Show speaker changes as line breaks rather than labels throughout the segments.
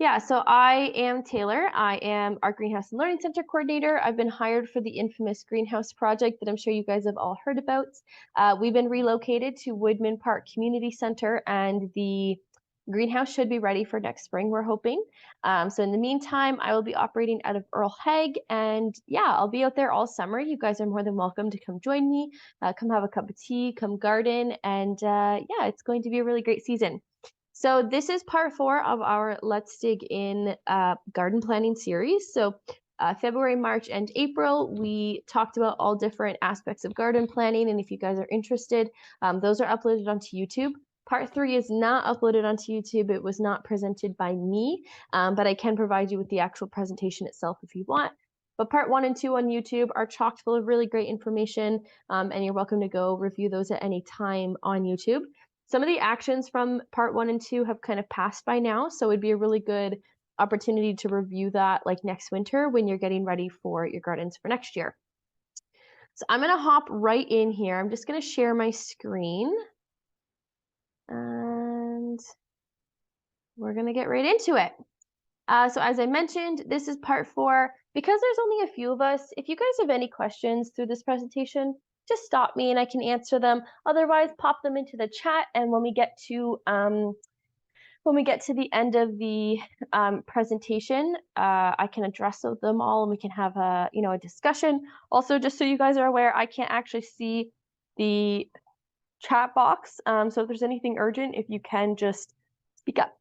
Yeah, so I am Taylor. I am our Greenhouse and Learning Center coordinator. I've been hired for the infamous greenhouse project that I'm sure you guys have all heard about. We've been relocated to Woodman Park Community Center, and the greenhouse should be ready for next spring, we're hoping. So in the meantime, I will be operating out of Earl Hague, and yeah, I'll be out there all summer. You guys are more than welcome to come join me, come have a cup of tea, come garden, and yeah, it's going to be a really great season. So this is part 4 of our Let's Dig In garden planning series. So February, March, and April, we talked about all different aspects of garden planning. And if you guys are interested, those are uploaded onto YouTube. Part 3 is not uploaded onto YouTube. It was not presented by me, but I can provide you with the actual presentation itself if you want. But part 1 and 2 on YouTube are chock full of really great information, and you're welcome to go review those at any time on YouTube. Some of the actions from part 1 and 2 have kind of passed by now, so it'd be a really good opportunity to review that like next winter when you're getting ready for your gardens for next year. So I'm gonna hop right in here. I'm just gonna share my screen and we're gonna get right into it. So as I mentioned, this is part 4. Because there's only a few of us, if you guys have any questions through this presentation, just stop me and I can answer them. Otherwise, pop them into the chat, and when we get to the end of the presentation, I can address them all and we can have a discussion. Also, just so you guys are aware, I can't actually see the chat box. So if there's anything urgent, if you can just speak up.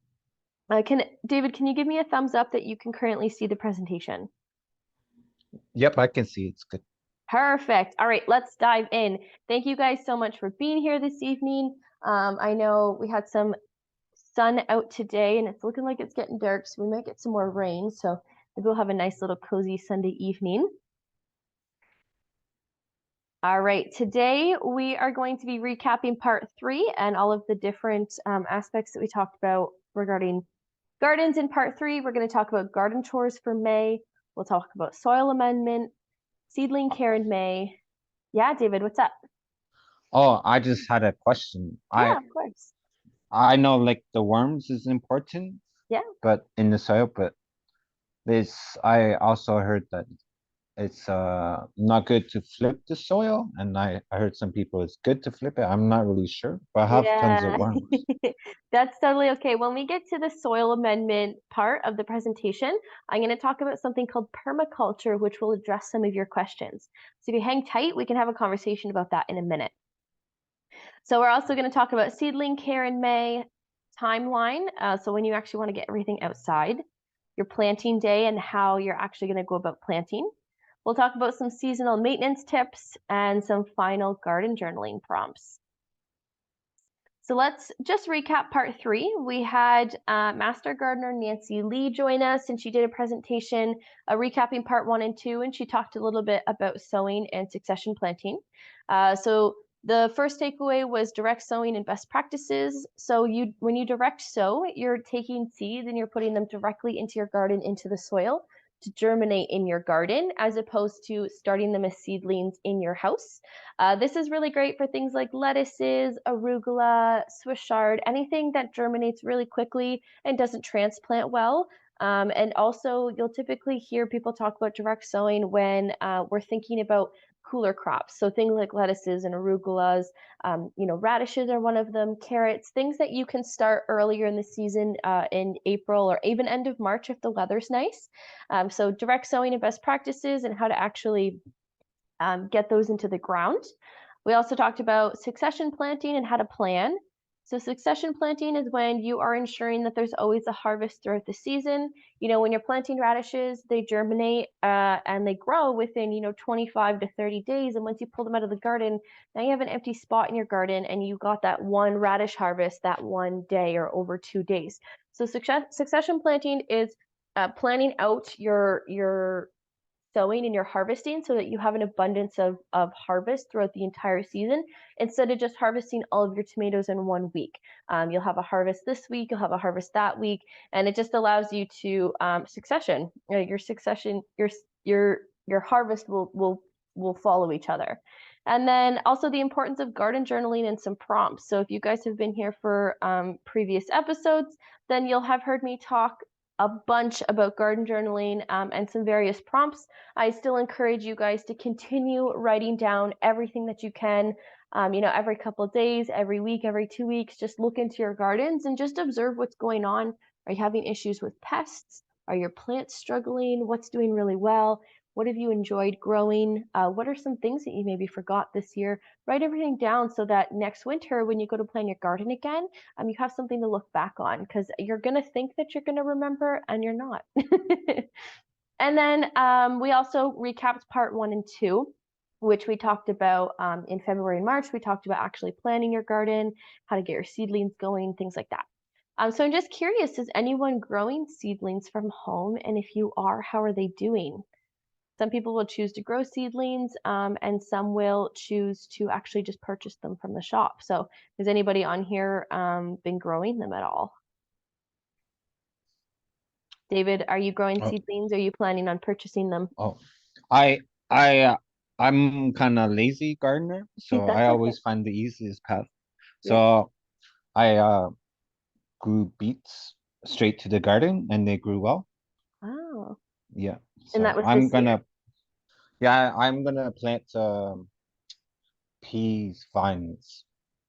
David, can you give me a thumbs up that you can currently see the presentation?
Yep, I can see it's good.
Perfect. All right, let's dive in. Thank you guys so much for being here this evening. I know we had some sun out today and it's looking like it's getting dark, so we might get some more rain. So maybe we'll have a nice little cozy Sunday evening. All right, today we are going to be recapping part 3 and all of the different aspects that we talked about regarding gardens in part 3. We're going to talk about garden chores for May. We'll talk about soil amendment, seedling care in May. Yeah, David, what's up?
Oh, I just had a question.
Yeah, of course.
I know like the worms is important,
Yeah.
but in the soil, but I also heard that it's not good to flip the soil, and I heard some people it's good to flip it. I'm not really sure, but I have tons of
Yeah,
worms.
that's totally okay. When we get to the soil amendment part of the presentation, I'm going to talk about something called permaculture, which will address some of your questions. So if you hang tight, we can have a conversation about that in a minute. So we're also going to talk about seedling care in May, timeline. So when you actually want to get everything outside, your planting day and how you're actually going to go about planting. We'll talk about some seasonal maintenance tips and some final garden journaling prompts. So let's just recap part 3. We had Master Gardener Nancy Lee join us, and she did a presentation recapping part 1 and 2, and she talked a little bit about sowing and succession planting. So the first takeaway was direct sowing and best practices. So when you direct sow, you're taking seeds and you're putting them directly into your garden, into the soil, to germinate in your garden, as opposed to starting them as seedlings in your house. This is really great for things like lettuces, arugula, Swiss chard, anything that germinates really quickly and doesn't transplant well. And also, you'll typically hear people talk about direct sowing when we're thinking about cooler crops. So things like lettuces and arugulas, radishes are one of them, carrots, things that you can start earlier in the season in April or even end of March if the weather's nice. So direct sowing and best practices and how to actually get those into the ground. We also talked about succession planting and how to plan. So succession planting is when you are ensuring that there's always a harvest throughout the season. When you're planting radishes, they germinate and they grow within 25 to 30 days. And once you pull them out of the garden, now you have an empty spot in your garden and you got that one radish harvest that one day or over 2 days. So succession planting is planning out your sowing and you're harvesting so that you have an abundance of harvest throughout the entire season, instead of just harvesting all of your tomatoes in 1 week. You'll have a harvest this week, you'll have a harvest that week, and it just allows you to succession. Your succession, your harvest will follow each other. And then also the importance of garden journaling and some prompts. So if you guys have been here for previous episodes, then you'll have heard me talk a bunch about garden journaling and some various prompts. I still encourage you guys to continue writing down everything that you can. Every couple of days, every week, every 2 weeks, just look into your gardens and just observe what's going on. Are you having issues with pests? Are your plants struggling? What's doing really well? What have you enjoyed growing? What are some things that you maybe forgot this year? Write everything down so that next winter, when you go to plan your garden again, you have something to look back on, because you're going to think that you're going to remember and you're not. And then we also recapped part 1 and 2, which we talked about in February and March. We talked about actually planning your garden, how to get your seedlings going, things like that. So I'm just curious, is anyone growing seedlings from home? And if you are, how are they doing? Some people will choose to grow seedlings, and some will choose to actually just purchase them from the shop. So has anybody on here been growing them at all? David, are you growing
Oh,
seedlings? Are you planning on purchasing them?
oh, I I I'm kind of lazy gardener, so I
That's okay.
always find the easiest path.
Yep.
So I grew beets straight to the garden, and they grew well.
Oh,
Yeah.
and that
So
was this year?
I'm gonna plant peas vines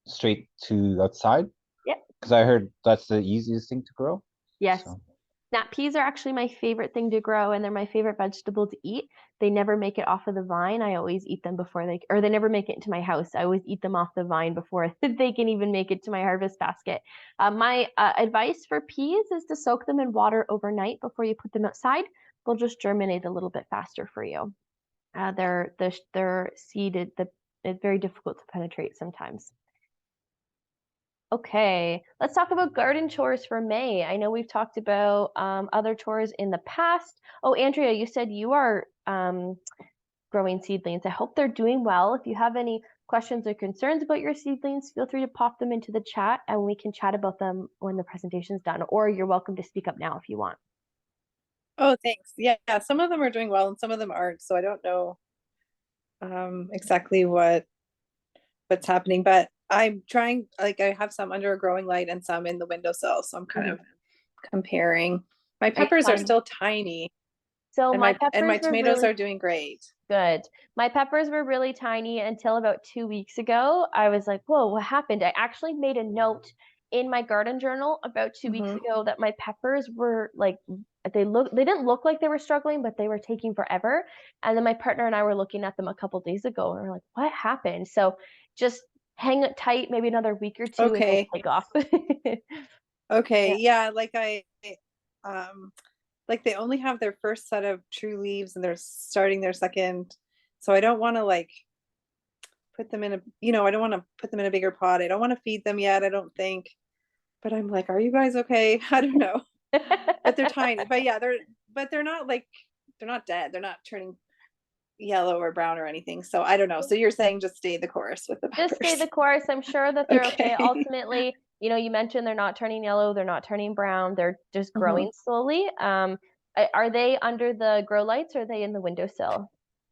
straight to outside
Yep.
because I heard that's the easiest thing to grow.
Yes.
So
Snap peas are actually my favorite thing to grow, and they're my favorite vegetable to eat. They never make it off of the vine. I always eat them before or they never make it into my house. I always eat them off the vine before they can even make it to my harvest basket. My advice for peas is to soak them in water overnight before you put them outside. They'll just germinate a little bit faster for you. They're seeded. It's very difficult to penetrate sometimes. Okay, let's talk about garden chores for May. I know we've talked about other chores in the past. Oh, Andrea, you said you are growing seedlings. I hope they're doing well. If you have any questions or concerns about your seedlings, feel free to pop them into the chat and we can chat about them when the presentation's done, or you're welcome to speak up now if you want.
Oh, thanks. Yeah, some of them are doing well and some of them aren't. So I don't know exactly what's happening, but I'm trying, like I have some under a growing light and some in the windowsill. So I'm kind of comparing. My
Are you
peppers are
finding?
still tiny
So
and
my
my
peppers were
tomatoes
really
are doing great.
good. My peppers were really tiny until about 2 weeks ago. I was like, whoa, what happened? I actually made a note in my garden journal about 2 weeks
Mm-hmm.
ago that my peppers were like, they didn't look like they were struggling, but they were taking forever. And then my partner and I were looking at them a couple days ago and we are like, what happened? So just hang it tight, maybe another week or two, and they'll
Okay.
take off.
Okay.
Yeah.
Yeah, um like they only have their first set of true leaves and they're starting their second. So I don't want to like put them in I don't want to put them in a bigger pot. I don't want to feed them yet, I don't think. But I'm like, are you guys okay? I don't know. But they're tiny. But yeah, they're not like they're not dead. They're not turning yellow or brown or anything. So I don't know. So you're saying just stay the course with the
Just stay
peppers.
the course. I'm sure that they're okay.
Okay.
Ultimately, you mentioned they're not turning yellow, they're not turning brown, they're just
hmm
growing slowly. Are they under the grow lights or are they in the windowsill?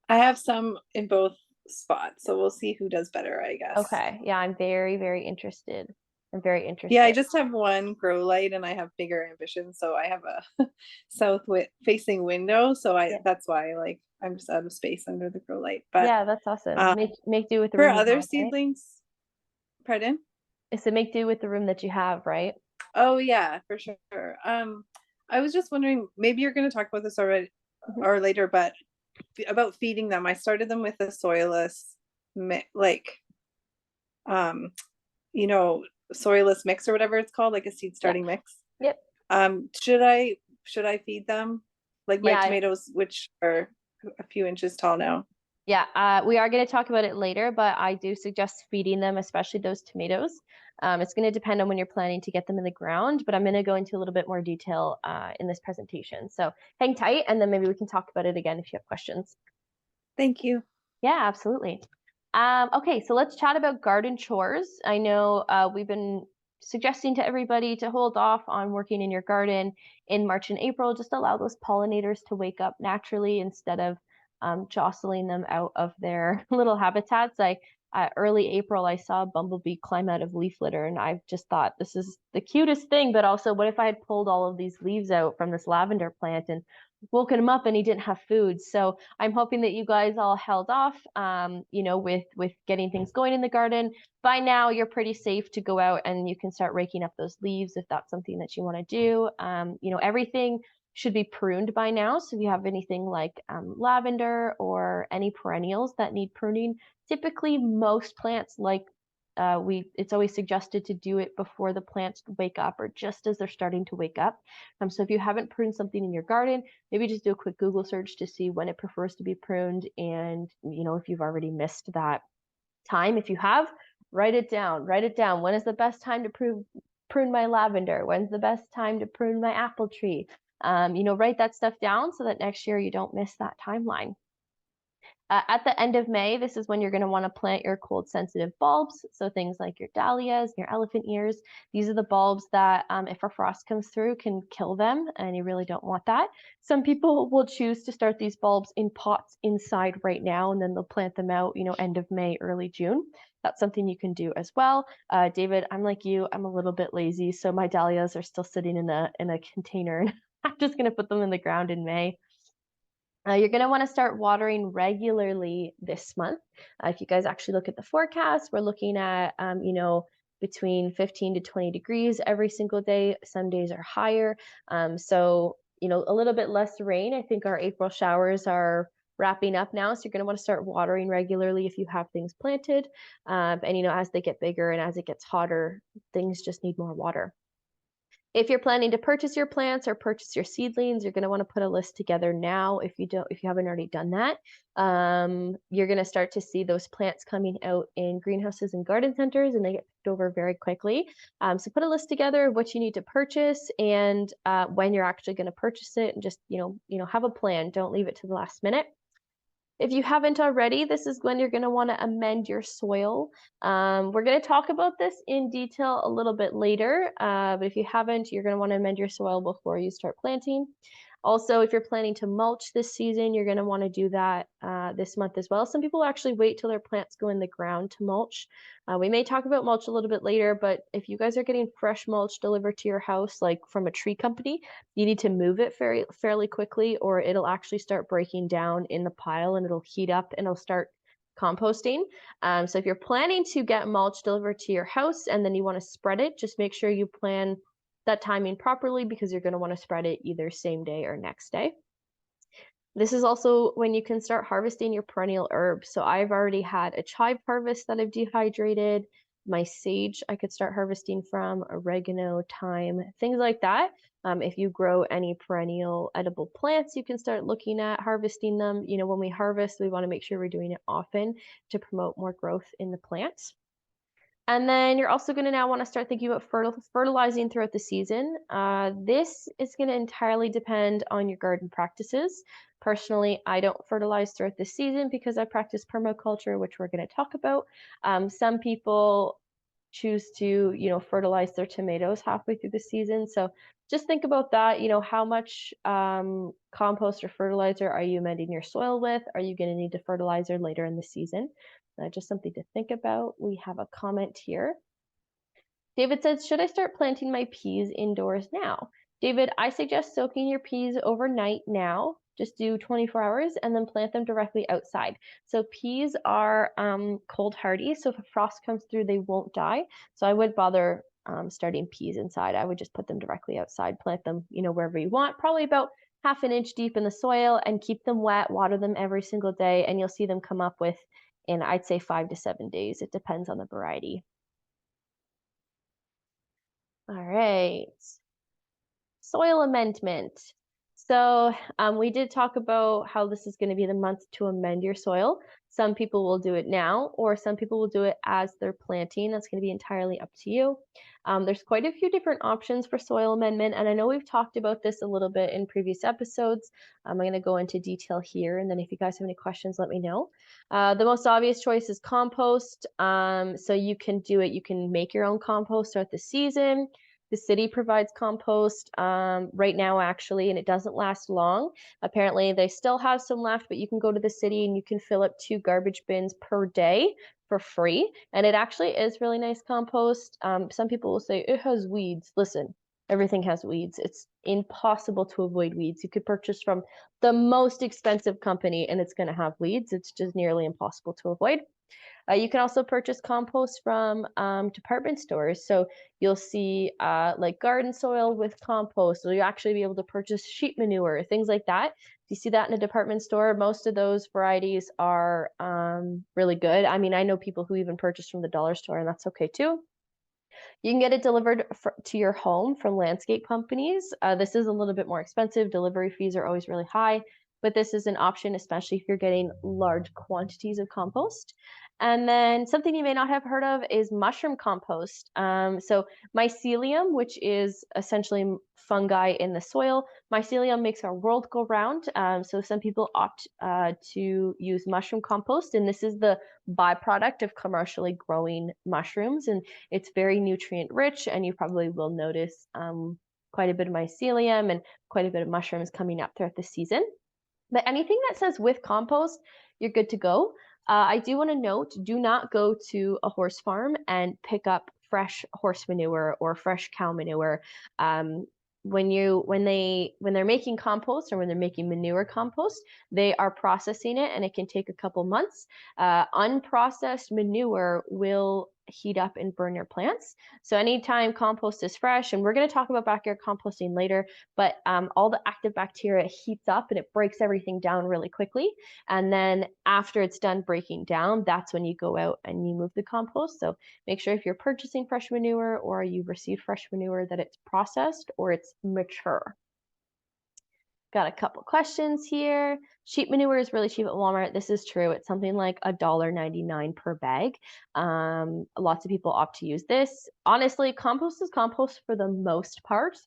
I have some in both spots. So we'll see who does better, I guess.
Okay. Yeah, I'm very, very interested. I'm very
Yeah, I
interested.
just have one grow light and I have bigger ambitions. So I have a south facing window. So I
Yeah.
that's why like I'm just out of space under the grow light. But
Yeah, that's awesome.
um,
Make do with the
for
room you
other
have, right?
seedlings, pardon?
It's to make do with the room that you have, right?
Oh yeah, for sure. I was just wondering, maybe you're going to talk about this already
Mhm.
or later, but about feeding them. I started them with a soilless, like, um, you know, soilless mix or whatever it's called, like a seed
Yeah.
starting mix.
Yep.
Should I feed them like my
Yeah,
tomatoes, which are a few inches tall now?
yeah, we are going to talk about it later, but I do suggest feeding them, especially those tomatoes. It's going to depend on when you're planning to get them in the ground, but I'm going to go into a little bit more detail in this presentation. So hang tight, and then maybe we can talk about it again if you have questions.
Thank you.
Yeah, absolutely. Okay, so let's chat about garden chores. I know we've been suggesting to everybody to hold off on working in your garden in March and April. Just allow those pollinators to wake up naturally instead of jostling them out of their little habitats. I early April, I saw a bumblebee climb out of leaf litter, and I just thought this is the cutest thing. But also, what if I had pulled all of these leaves out from this lavender plant and woken him up and he didn't have food? So I'm hoping that you guys all held off, with getting things going in the garden. By now, you're pretty safe to go out and you can start raking up those leaves if that's something that you want to do. Everything should be pruned by now. So if you have anything like lavender or any perennials that need pruning, typically most plants it's always suggested to do it before the plants wake up or just as they're starting to wake up. So if you haven't pruned something in your garden, maybe just do a quick Google search to see when it prefers to be pruned. And, if you've already missed that time, if you have, write it down. When is the best time to prune my lavender? When's the best time to prune my apple tree? Write that stuff down so that next year you don't miss that timeline. At the end of May, this is when you're going to want to plant your cold sensitive bulbs. So things like your dahlias, your elephant ears. These are the bulbs that if a frost comes through can kill them, and you really don't want that. Some people will choose to start these bulbs in pots inside right now, and then they'll plant them out, end of May, early June. That's something you can do as well. David, I'm like you, I'm a little bit lazy. So my dahlias are still sitting in a container. I'm just going to put them in the ground in May. You're going to want to start watering regularly this month. If you guys actually look at the forecast, we're looking at, between 15 to 20 degrees every single day. Some days are higher. So, a little bit less rain. I think our April showers are wrapping up now. So you're going to want to start watering regularly if you have things planted. And, as they get bigger and as it gets hotter, things just need more water. If you're planning to purchase your plants or purchase your seedlings, you're going to want to put a list together now. If you haven't already done that, you're going to start to see those plants coming out in greenhouses and garden centers, and they get picked over very quickly. So put a list together of what you need to purchase and when you're actually going to purchase it, and just have a plan. Don't leave it to the last minute. If you haven't already, this is when you're going to want to amend your soil. We're going to talk about this in detail a little bit later, but if you haven't, you're going to want to amend your soil before you start planting. Also, if you're planning to mulch this season, you're going to want to do that this month as well. Some people actually wait till their plants go in the ground to mulch. We may talk about mulch a little bit later, but if you guys are getting fresh mulch delivered to your house, like from a tree company, you need to move it fairly quickly, or it'll actually start breaking down in the pile and it'll heat up and it'll start composting. So if you're planning to get mulch delivered to your house and then you want to spread it, just make sure you plan that timing properly, because you're going to want to spread it either same day or next day. This is also when you can start harvesting your perennial herbs. So I've already had a chive harvest that I've dehydrated. My sage I could start harvesting from, oregano, thyme, things like that. If you grow any perennial edible plants, you can start looking at harvesting them. When we harvest, we want to make sure we're doing it often to promote more growth in the plants. And then you're also going to now want to start thinking about fertilizing throughout the season. This is going to entirely depend on your garden practices. Personally, I don't fertilize throughout the season because I practice permaculture, which we're going to talk about. Some people choose to, fertilize their tomatoes halfway through the season. So just think about that. How much compost or fertilizer are you amending your soil with? Are you going to need the fertilizer later in the season? Just something to think about. We have a comment here. David says, should I start planting my peas indoors now? David, I suggest soaking your peas overnight now. Just do 24 hours and then plant them directly outside. So peas are cold hardy. So if a frost comes through, they won't die. So I wouldn't bother starting peas inside. I would just put them directly outside, plant them, wherever you want, probably about half an inch deep in the soil, and keep them wet, water them every single day, and you'll see them come up in, I'd say, 5 to 7 days. It depends on the variety. All right. Soil amendment. So we did talk about how this is going to be the month to amend your soil. Some people will do it now, or some people will do it as they're planting. That's going to be entirely up to you. There's quite a few different options for soil amendment, and I know we've talked about this a little bit in previous episodes. I'm going to go into detail here, and then if you guys have any questions, let me know. The most obvious choice is compost. So you can do it. You can make your own compost throughout the season. The city provides compost right now, actually, and it doesn't last long. Apparently, they still have some left, but you can go to the city and you can fill up 2 garbage bins per day for free, and it actually is really nice compost. Some people will say it has weeds. Listen, everything has weeds. It's impossible to avoid weeds. You could purchase from the most expensive company and it's going to have weeds. It's just nearly impossible to avoid. You can also purchase compost from department stores. So you'll see like garden soil with compost, or you'll actually be able to purchase sheep manure, things like that. If you see that in a department store, most of those varieties are really good. I mean, I know people who even purchase from the dollar store, and that's okay too. You can get it delivered to your home from landscape companies. This is a little bit more expensive. Delivery fees are always really high, but this is an option, especially if you're getting large quantities of compost. And then something you may not have heard of is mushroom compost. So mycelium, which is essentially fungi in the soil, mycelium makes our world go round. So some people opt to use mushroom compost, and this is the byproduct of commercially growing mushrooms. And it's very nutrient rich, and you probably will notice quite a bit of mycelium and quite a bit of mushrooms coming up throughout the season. But anything that says with compost, you're good to go. I do want to note, do not go to a horse farm and pick up fresh horse manure or fresh cow manure. When they're making compost or when they're making manure compost, they are processing it, and it can take a couple months. Unprocessed manure will heat up and burn your plants. So anytime compost is fresh, and we're going to talk about backyard composting later, but all the active bacteria heats up and it breaks everything down really quickly. And then after it's done breaking down, that's when you go out and you move the compost. So make sure if you're purchasing fresh manure or you receive fresh manure that it's processed or it's mature. Got a couple questions here. Sheep manure is really cheap at Walmart. This is true. It's something like $1.99 per bag. Lots of people opt to use this. Honestly, compost is compost for the most part.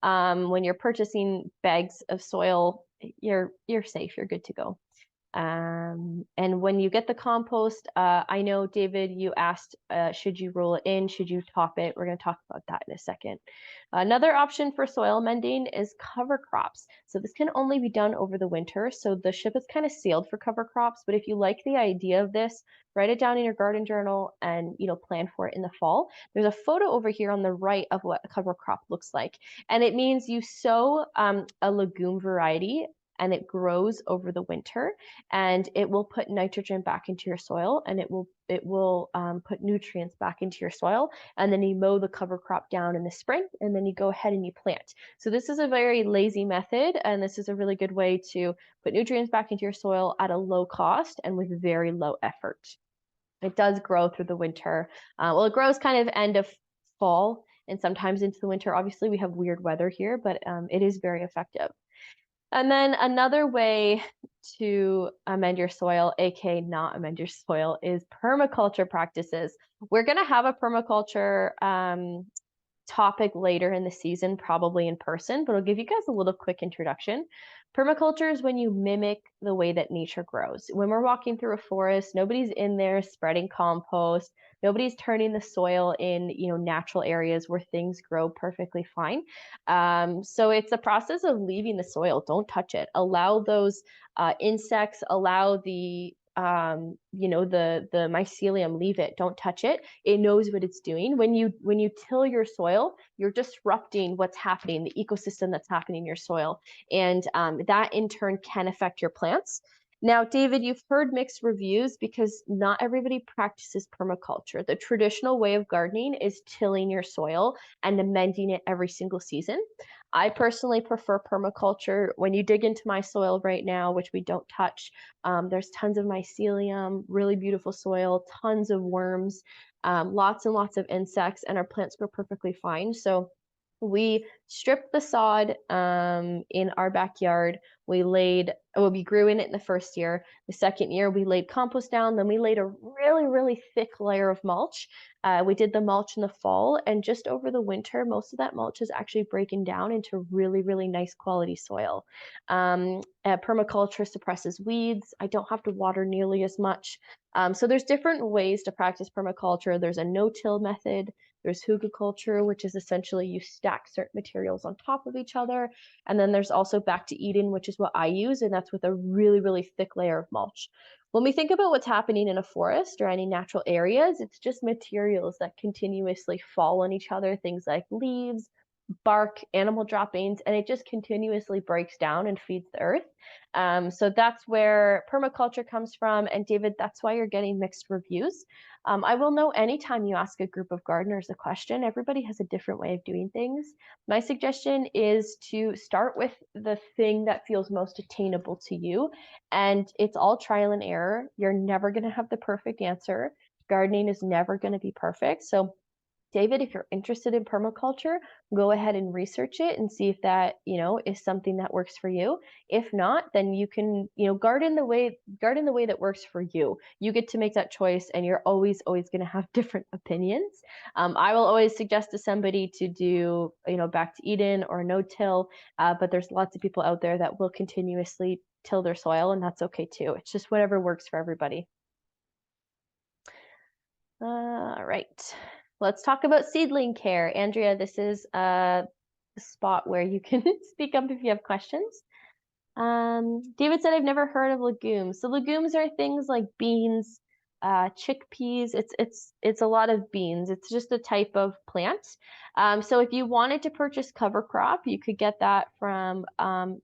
When you're purchasing bags of soil, you're safe. You're good to go. And when you get the compost, I know, David, you asked, should you roll it in? Should you top it? We're going to talk about that in a second. Another option for soil mending is cover crops. So this can only be done over the winter. So the ship is kind of sealed for cover crops. But if you like the idea of this, write it down in your garden journal and plan for it in the fall. There's a photo over here on the right of what a cover crop looks like. And it means you sow a legume variety and it grows over the winter, and it will put nitrogen back into your soil, and it will put nutrients back into your soil, and then you mow the cover crop down in the spring, and then you go ahead and you plant. So this is a very lazy method, and this is a really good way to put nutrients back into your soil at a low cost and with very low effort. It does grow through the winter. Well, it grows kind of end of fall and sometimes into the winter. Obviously, we have weird weather here, but it is very effective. And then another way to amend your soil, aka not amend your soil, is permaculture practices. We're going to have a permaculture topic later in the season, probably in person, but I'll give you guys a little quick introduction. Permaculture is when you mimic the way that nature grows. When we're walking through a forest, nobody's in there spreading compost. Nobody's turning the soil in, natural areas where things grow perfectly fine. So it's a process of leaving the soil. Don't touch it. Allow those insects, allow the mycelium, leave it, don't touch it. It knows what it's doing. When you till your soil, you're disrupting what's happening, the ecosystem that's happening in your soil, and that in turn can affect your plants. Now, David, you've heard mixed reviews because not everybody practices permaculture. The traditional way of gardening is tilling your soil and amending it every single season. I personally prefer permaculture. When you dig into my soil right now, which we don't touch, there's tons of mycelium, really beautiful soil, tons of worms, lots and lots of insects, and our plants grow perfectly fine. So we stripped the sod in our backyard. We grew in it in the first year. The second year, we laid compost down. Then we laid a really, really thick layer of mulch. We did the mulch in the fall, and just over the winter, most of that mulch is actually breaking down into really, really nice quality soil. Permaculture suppresses weeds. I don't have to water nearly as much. So there's different ways to practice permaculture. There's a no-till method. There's hugelkultur, which is essentially you stack certain materials on top of each other. And then there's also back to Eden, which is what I use, and that's with a really, really thick layer of mulch. When we think about what's happening in a forest or any natural areas, it's just materials that continuously fall on each other, things like leaves, bark, animal droppings, and it just continuously breaks down and feeds the earth. So that's where permaculture comes from. And David, that's why you're getting mixed reviews. I will know anytime you ask a group of gardeners a question, everybody has a different way of doing things. My suggestion is to start with the thing that feels most attainable to you. And it's all trial and error. You're never going to have the perfect answer. Gardening is never going to be perfect. So David, if you're interested in permaculture, go ahead and research it and see if that, is something that works for you. If not, then you can, garden the way that works for you. You get to make that choice, and you're always going to have different opinions. I will always suggest to somebody to do, back to Eden or no-till, but there's lots of people out there that will continuously till their soil, and that's okay too. It's just whatever works for everybody. All right. Let's talk about seedling care. Andrea, this is a spot where you can speak up if you have questions. David said, I've never heard of legumes. So legumes are things like beans, chickpeas. It's a lot of beans. It's just a type of plant. So if you wanted to purchase cover crop, you could get that from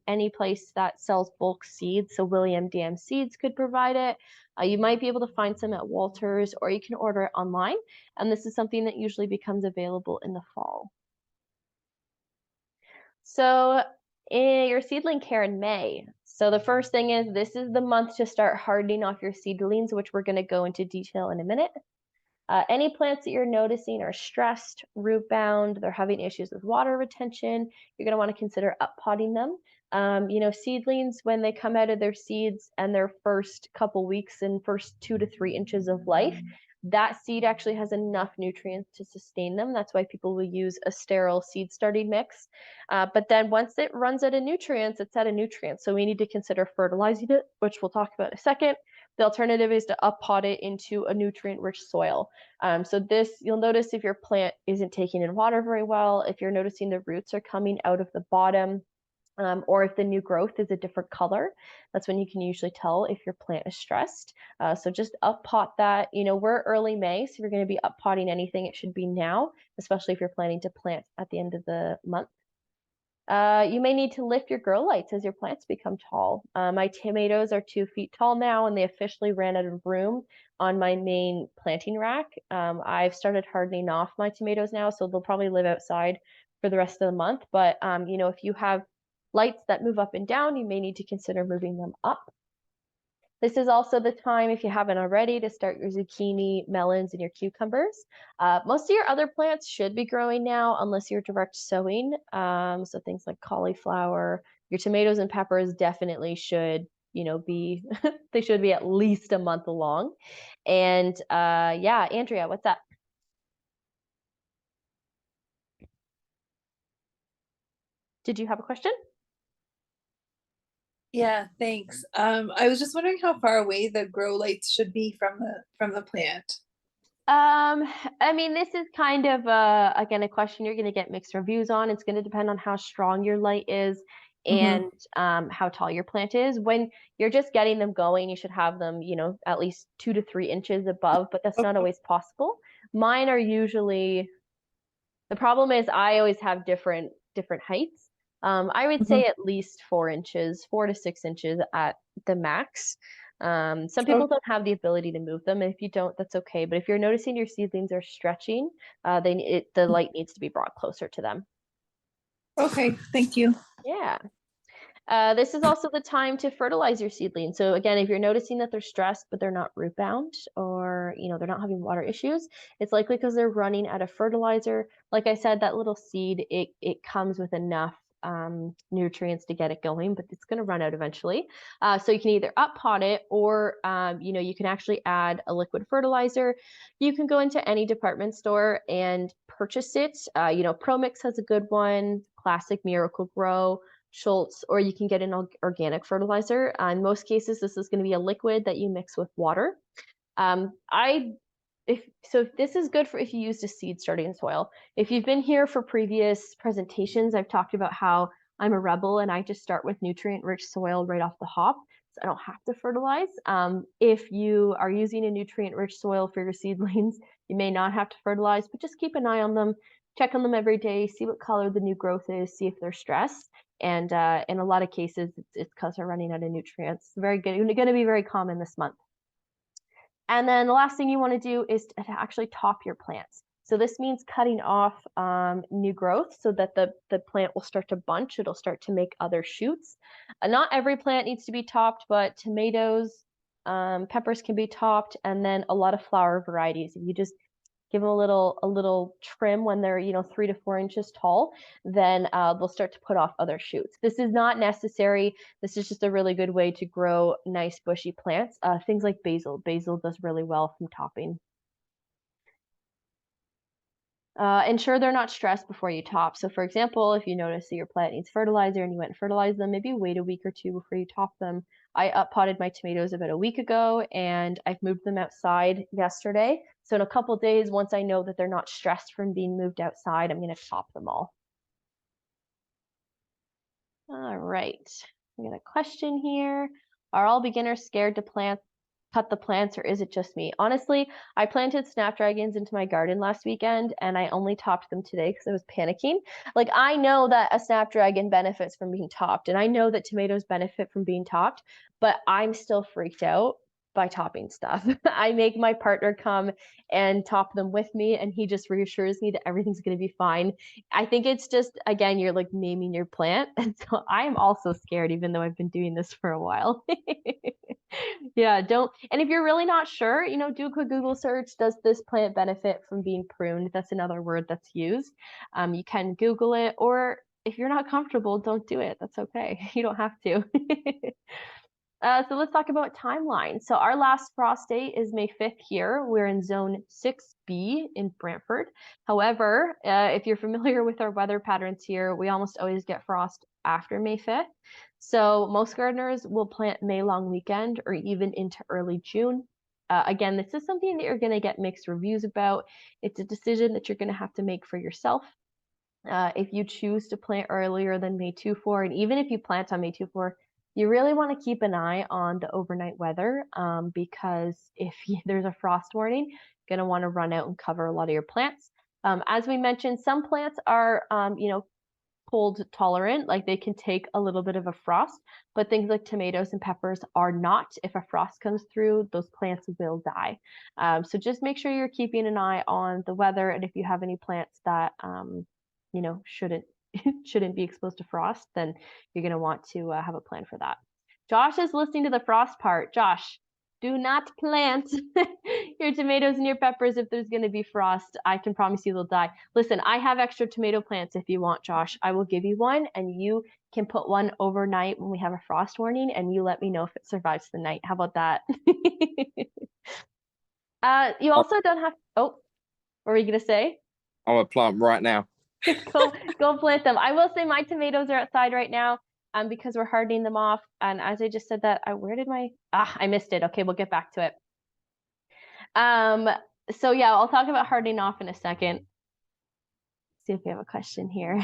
any place that sells bulk seeds. So William Dam Seeds could provide it. You might be able to find some at Walters, or you can order it online. And this is something that usually becomes available in the fall. So your seedling care in May. So the first thing is, this is the month to start hardening off your seedlings, which we're going to go into detail in a minute. Any plants that you're noticing are stressed, root bound, they're having issues with water retention, you're going to want to consider up potting them. Seedlings, when they come out of their seeds and their first couple weeks and first 2 to 3 inches of life, that seed actually has enough nutrients to sustain them. That's why people will use a sterile seed starting mix. But then once it runs out of nutrients, it's out of nutrients. So we need to consider fertilizing it, which we'll talk about in a second. The alternative is to up pot it into a nutrient-rich soil. So this, you'll notice if your plant isn't taking in water very well, if you're noticing the roots are coming out of the bottom, or if the new growth is a different color, that's when you can usually tell if your plant is stressed. So just up pot that. We're early May, so if you're going to be up potting anything, it should be now, especially if you're planning to plant at the end of the month. You may need to lift your grow lights as your plants become tall. My tomatoes are 2 feet tall now, and they officially ran out of room on my main planting rack. I've started hardening off my tomatoes now, so they'll probably live outside for the rest of the month. But if you have lights that move up and down, you may need to consider moving them up. This is also the time, if you haven't already, to start your zucchini, melons, and your cucumbers. Most of your other plants should be growing now, unless you're direct sowing. So things like cauliflower, your tomatoes and peppers definitely should, be, they should be at least a month along. And yeah, Andrea, what's up? Did you have a question?
Yeah, thanks. I was just wondering how far away the grow lights should be from the plant.
This is kind of again a question you're going to get mixed reviews on. It's going to depend on how strong your light is and how tall your plant is. When you're just getting them going, you should have them, at least 2 to 3 inches above, but that's not always possible. Mine are usually, the problem is I always have different heights. I would say at least 4 inches, 4 to 6 inches at the max. Some people don't have the ability to move them. And if you don't, that's okay. But if you're noticing your seedlings are stretching, the light needs to be brought closer to them.
Okay, thank you.
Yeah. This is also the time to fertilize your seedlings. So again, if you're noticing that they're stressed, but they're not root bound, or they're not having water issues, it's likely because they're running out of fertilizer. Like I said, that little seed, it comes with enough nutrients to get it going, but it's going to run out eventually. So you can either up pot it, or you can actually add a liquid fertilizer. You can go into any department store and purchase it. ProMix has a good one, Classic, Miracle Grow, Schultz, or you can get an organic fertilizer. In most cases, this is going to be a liquid that you mix with water. If this is good for if you used a seed starting soil. If you've been here for previous presentations, I've talked about how I'm a rebel and I just start with nutrient-rich soil right off the hop. so I don't have to fertilize. If you are using a nutrient-rich soil for your seedlings, you may not have to fertilize, but just keep an eye on them, check on them every day, see what color the new growth is, see if they're stressed. And in a lot of cases, it's because they're running out of nutrients. Very good. Going to be very common this month. And then the last thing you want to do is to actually top your plants. So this means cutting off new growth so that the plant will start to bunch. It'll start to make other shoots. Not every plant needs to be topped, but tomatoes, peppers can be topped, and then a lot of flower varieties. If you just give them a little trim when they're 3 to 4 inches tall, then they'll start to put off other shoots. This is not necessary. This is just a really good way to grow nice bushy plants. Things like basil. Basil does really well from topping. Ensure they're not stressed before you top. So for example, if you notice that your plant needs fertilizer and you went and fertilized them, maybe wait a week or two before you top them. I up-potted my tomatoes about a week ago and I've moved them outside yesterday. So in a couple days, once I know that they're not stressed from being moved outside, I'm going to top them all. All right, we got a question here. Are all beginners scared to cut the plants, or is it just me? Honestly, I planted snapdragons into my garden last weekend and I only topped them today because I was panicking. Like, I know that a snapdragon benefits from being topped and I know that tomatoes benefit from being topped, but I'm still freaked out by topping stuff. I make my partner come and top them with me and he just reassures me that everything's going to be fine. I think it's just, again, you're like naming your plant. And so I am also scared, even though I've been doing this for a while. Yeah, don't. And if you're really not sure, do a quick Google search. Does this plant benefit from being pruned? That's another word that's used. You can Google it, or if you're not comfortable, don't do it. That's okay. You don't have to. So let's talk about timeline. So our last frost date is May 5th here. We're in zone 6B in Brantford. However, if you're familiar with our weather patterns here, we almost always get frost after May 5th. So most gardeners will plant May long weekend or even into early June. Again, this is something that you're going to get mixed reviews about. It's a decision that you're going to have to make for yourself. If you choose to plant earlier than May 2-4, and even if you plant on May 2-4, you really want to keep an eye on the overnight weather because if there's a frost warning, you're going to want to run out and cover a lot of your plants. As we mentioned, some plants are, cold tolerant, like they can take a little bit of a frost, but things like tomatoes and peppers are not. If a frost comes through, those plants will die. So just make sure you're keeping an eye on the weather, and if you have any plants that shouldn't shouldn't be exposed to frost, then you're going to want to have a plan for that. Josh is listening to the frost part. Josh, do not plant your tomatoes and your peppers if there's going to be frost. I can promise you they'll die. Listen, I have extra tomato plants if you want, Josh. I will give you one and you can put one overnight when we have a frost warning and you let me know if it survives the night. How about that? You also don't have, oh, what were you going to say?
I'm gonna plant right now.
Go plant them. I will say my tomatoes are outside right now because we're hardening them off. And as I just said that, where did I missed it. Okay, we'll get back to it. So yeah, I'll talk about hardening off in a second. See if we have a question here.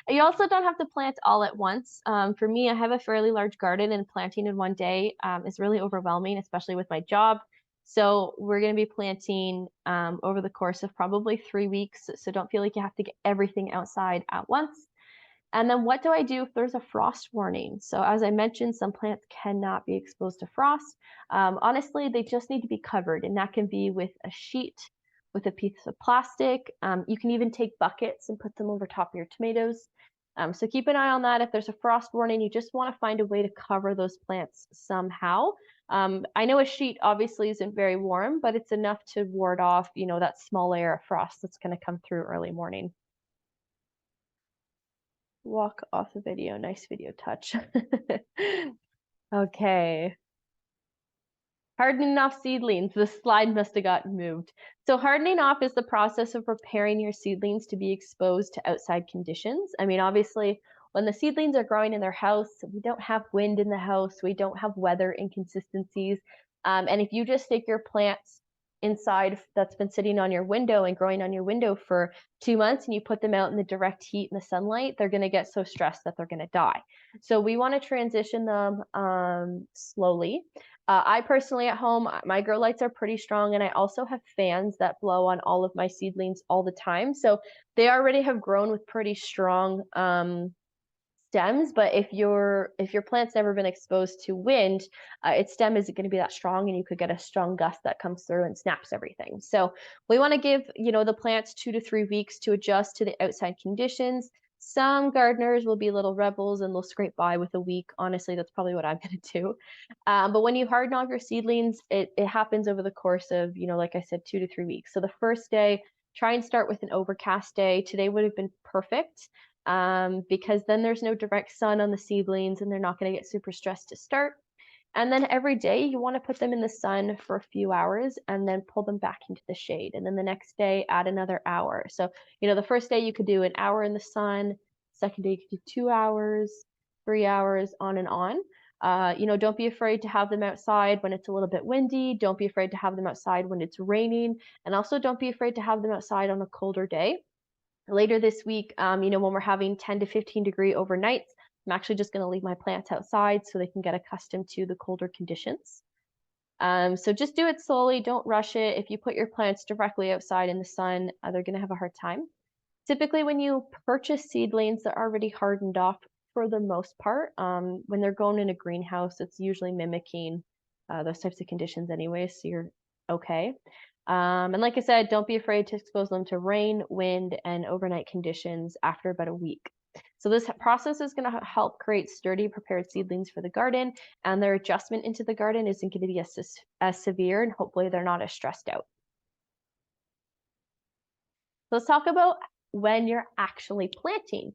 You also don't have to plant all at once. For me, I have a fairly large garden and planting in one day is really overwhelming, especially with my job. So we're going to be planting over the course of probably 3 weeks. So don't feel like you have to get everything outside at once. And then what do I do if there's a frost warning? So as I mentioned, some plants cannot be exposed to frost. Honestly, they just need to be covered, and that can be with a sheet, with a piece of plastic. You can even take buckets and put them over top of your tomatoes. So keep an eye on that. If there's a frost warning, you just want to find a way to cover those plants somehow. I know a sheet obviously isn't very warm, but it's enough to ward off, that small layer of frost that's going to come through early morning. Walk off the video. Nice video touch. Okay. Hardening off seedlings. The slide must have gotten moved. So hardening off is the process of preparing your seedlings to be exposed to outside conditions. I mean, obviously, when the seedlings are growing in their house, we don't have wind in the house. We don't have weather inconsistencies. And if you just stick your plants inside that's been sitting on your window and growing on your window for 2 months, and you put them out in the direct heat in the sunlight, they're going to get so stressed that they're going to die. So we want to transition them slowly. I personally at home, my grow lights are pretty strong, and I also have fans that blow on all of my seedlings all the time. So they already have grown with pretty strong stems, but if your plant's never been exposed to wind, its stem isn't going to be that strong, and you could get a strong gust that comes through and snaps everything. So we want to give the plants 2 to 3 weeks to adjust to the outside conditions. Some gardeners will be little rebels and they'll scrape by with a week. Honestly, that's probably what I'm going to do. But when you harden off your seedlings, it happens over the course of, like I said, 2 to 3 weeks. So the first day, try and start with an overcast day. Today would have been perfect, because then there's no direct sun on the seedlings and they're not going to get super stressed to start. And then every day you want to put them in the sun for a few hours and then pull them back into the shade. And then the next day, add another hour. So, the first day you could do an hour in the sun, second day you could do 2 hours, 3 hours, on and on. Don't be afraid to have them outside when it's a little bit windy. Don't be afraid to have them outside when it's raining. And also don't be afraid to have them outside on a colder day. Later this week, when we're having 10 to 15 degree overnights, I'm actually just going to leave my plants outside so they can get accustomed to the colder conditions. So just do it slowly. Don't rush it. If you put your plants directly outside in the sun, they're going to have a hard time. Typically, when you purchase seedlings, they're already hardened off for the most part. When they're grown in a greenhouse, it's usually mimicking those types of conditions anyway, so you're okay. And like I said, don't be afraid to expose them to rain, wind, and overnight conditions after about a week. So this process is going to help create sturdy, prepared seedlings for the garden, and their adjustment into the garden isn't going to be as severe, and hopefully they're not as stressed out. Let's talk about when you're actually planting.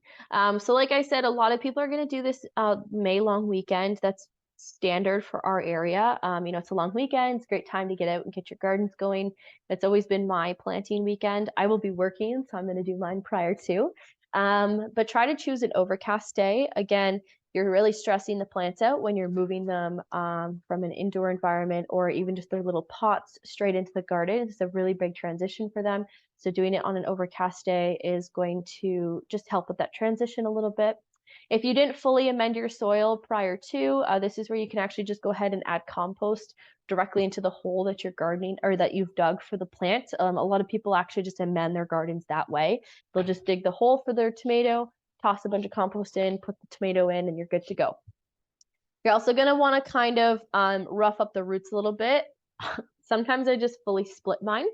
So like I said, a lot of people are going to do this May long weekend. That's standard for our area. It's a long weekend. It's a great time to get out and get your gardens going. It's always been my planting weekend. I will be working, so I'm going to do mine prior to. But try to choose an overcast day. Again, you're really stressing the plants out when you're moving them from an indoor environment or even just their little pots straight into the garden. It's a really big transition for them. So doing it on an overcast day is going to just help with that transition a little bit. If you didn't fully amend your soil prior to, this is where you can actually just go ahead and add compost directly into the hole that you're gardening or that you've dug for the plant. A lot of people actually just amend their gardens that way. They'll just dig the hole for their tomato, toss a bunch of compost in, put the tomato in, and you're good to go. You're also going to want to kind of rough up the roots a little bit. Sometimes I just fully split mine.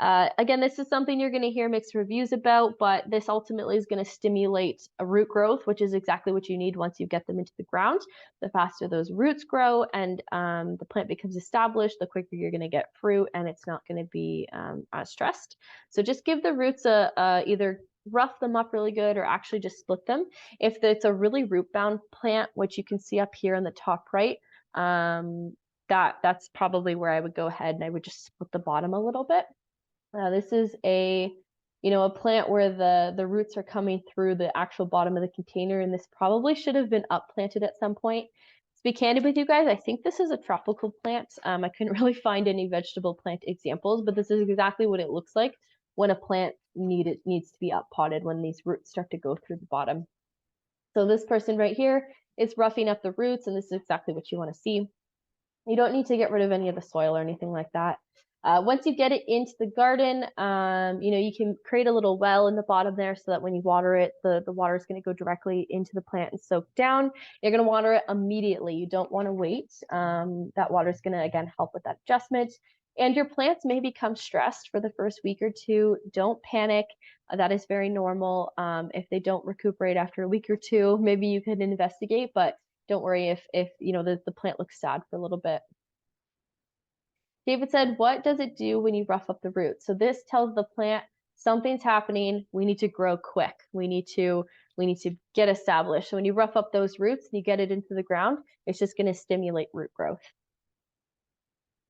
Again, this is something you're going to hear mixed reviews about, but this ultimately is going to stimulate a root growth, which is exactly what you need once you get them into the ground. The faster those roots grow and the plant becomes established, the quicker you're going to get fruit, and it's not going to be as stressed. So just give the roots either rough them up really good or actually just split them. If it's a really root bound plant, which you can see up here on the top right, that's probably where I would go ahead and I would just split the bottom a little bit. This is a plant where the roots are coming through the actual bottom of the container, and this probably should have been up planted at some point. To be candid with you guys, I think this is a tropical plant. I couldn't really find any vegetable plant examples, but this is exactly what it looks like when a plant needs to be up potted, when these roots start to go through the bottom. So this person right here is roughing up the roots, and this is exactly what you want to see. You don't need to get rid of any of the soil or anything like that. Once you get it into the garden, you can create a little well in the bottom there so that when you water it, the water is going to go directly into the plant and soak down. You're going to water it immediately. You don't want to wait. That water is going to, again, help with that adjustment. And your plants may become stressed for the first week or two. Don't panic. That is very normal. If they don't recuperate after a week or two, maybe you could investigate, but don't worry if the plant looks sad for a little bit. David said, what does it do when you rough up the roots? So this tells the plant something's happening. We need to grow quick. We need to get established. So when you rough up those roots and you get it into the ground, it's just going to stimulate root growth.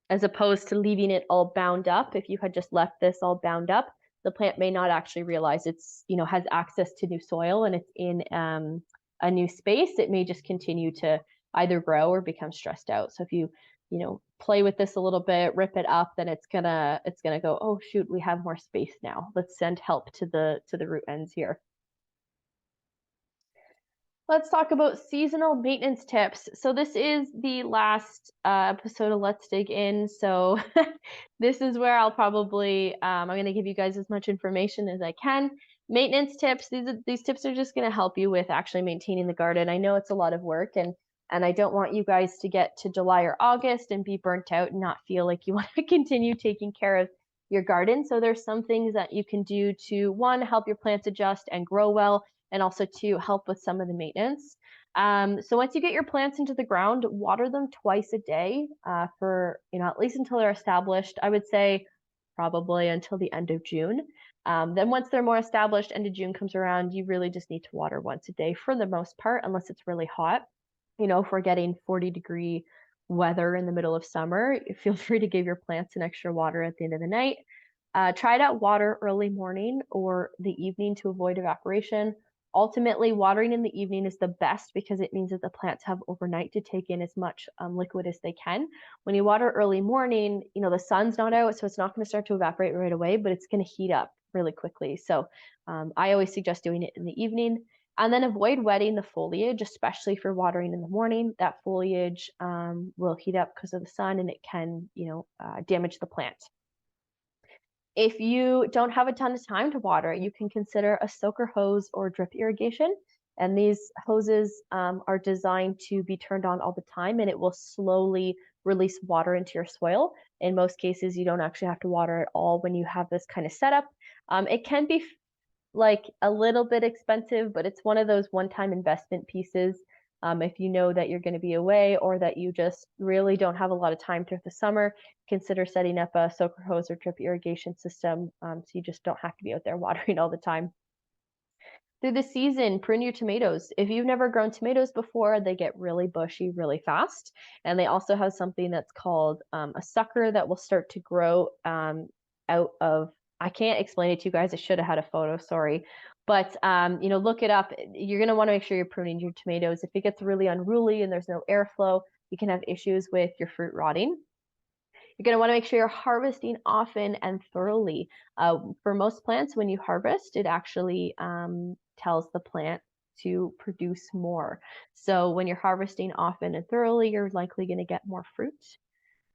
As opposed to leaving it all bound up. If you had just left this all bound up, the plant may not actually realize it's, has access to new soil and it's in a new space. It may just continue to either grow or become stressed out. So if you play with this a little bit, rip it up, then it's gonna go, oh shoot, we have more space now. Let's send help to the root ends here. Let's talk about seasonal maintenance tips. So this is the last episode of Let's Dig In. So this is where I'll probably, I'm going to give you guys as much information as I can. Maintenance tips, these tips are just going to help you with actually maintaining the garden. I know it's a lot of work, and I don't want you guys to get to July or August and be burnt out and not feel like you want to continue taking care of your garden. So there's some things that you can do to, one, help your plants adjust and grow well, and also to help with some of the maintenance. So once you get your plants into the ground, water them twice a day for, at least until they're established. I would say probably until the end of June. Then once they're more established, end of June comes around, you really just need to water once a day for the most part, unless it's really hot. If we're getting 40-degree weather in the middle of summer, feel free to give your plants an extra water at the end of the night. Try to water early morning or the evening to avoid evaporation. Ultimately, watering in the evening is the best because it means that the plants have overnight to take in as much liquid as they can. When you water early morning, the sun's not out, so it's not going to start to evaporate right away, but it's going to heat up really quickly. So I always suggest doing it in the evening. And then avoid wetting the foliage, especially for watering in the morning. That foliage will heat up because of the sun, and it can, damage the plant. If you don't have a ton of time to water, you can consider a soaker hose or drip irrigation. And these hoses are designed to be turned on all the time, and it will slowly release water into your soil. In most cases, you don't actually have to water at all when you have this kind of setup. It can be like a little bit expensive, but it's one of those one-time investment pieces. If you know that you're going to be away or that you just really don't have a lot of time throughout the summer, consider setting up a soaker hose or drip irrigation system so you just don't have to be out there watering all the time. Through the season, prune your tomatoes. If you've never grown tomatoes before, they get really bushy really fast. And they also have something that's called a sucker that will start to grow out of, I can't explain it to you guys. I should have had a photo, sorry. But, look it up. You're going to want to make sure you're pruning your tomatoes. If it gets really unruly and there's no airflow, you can have issues with your fruit rotting. You're going to want to make sure you're harvesting often and thoroughly. For most plants, when you harvest, it actually tells the plant to produce more. So when you're harvesting often and thoroughly, you're likely going to get more fruit.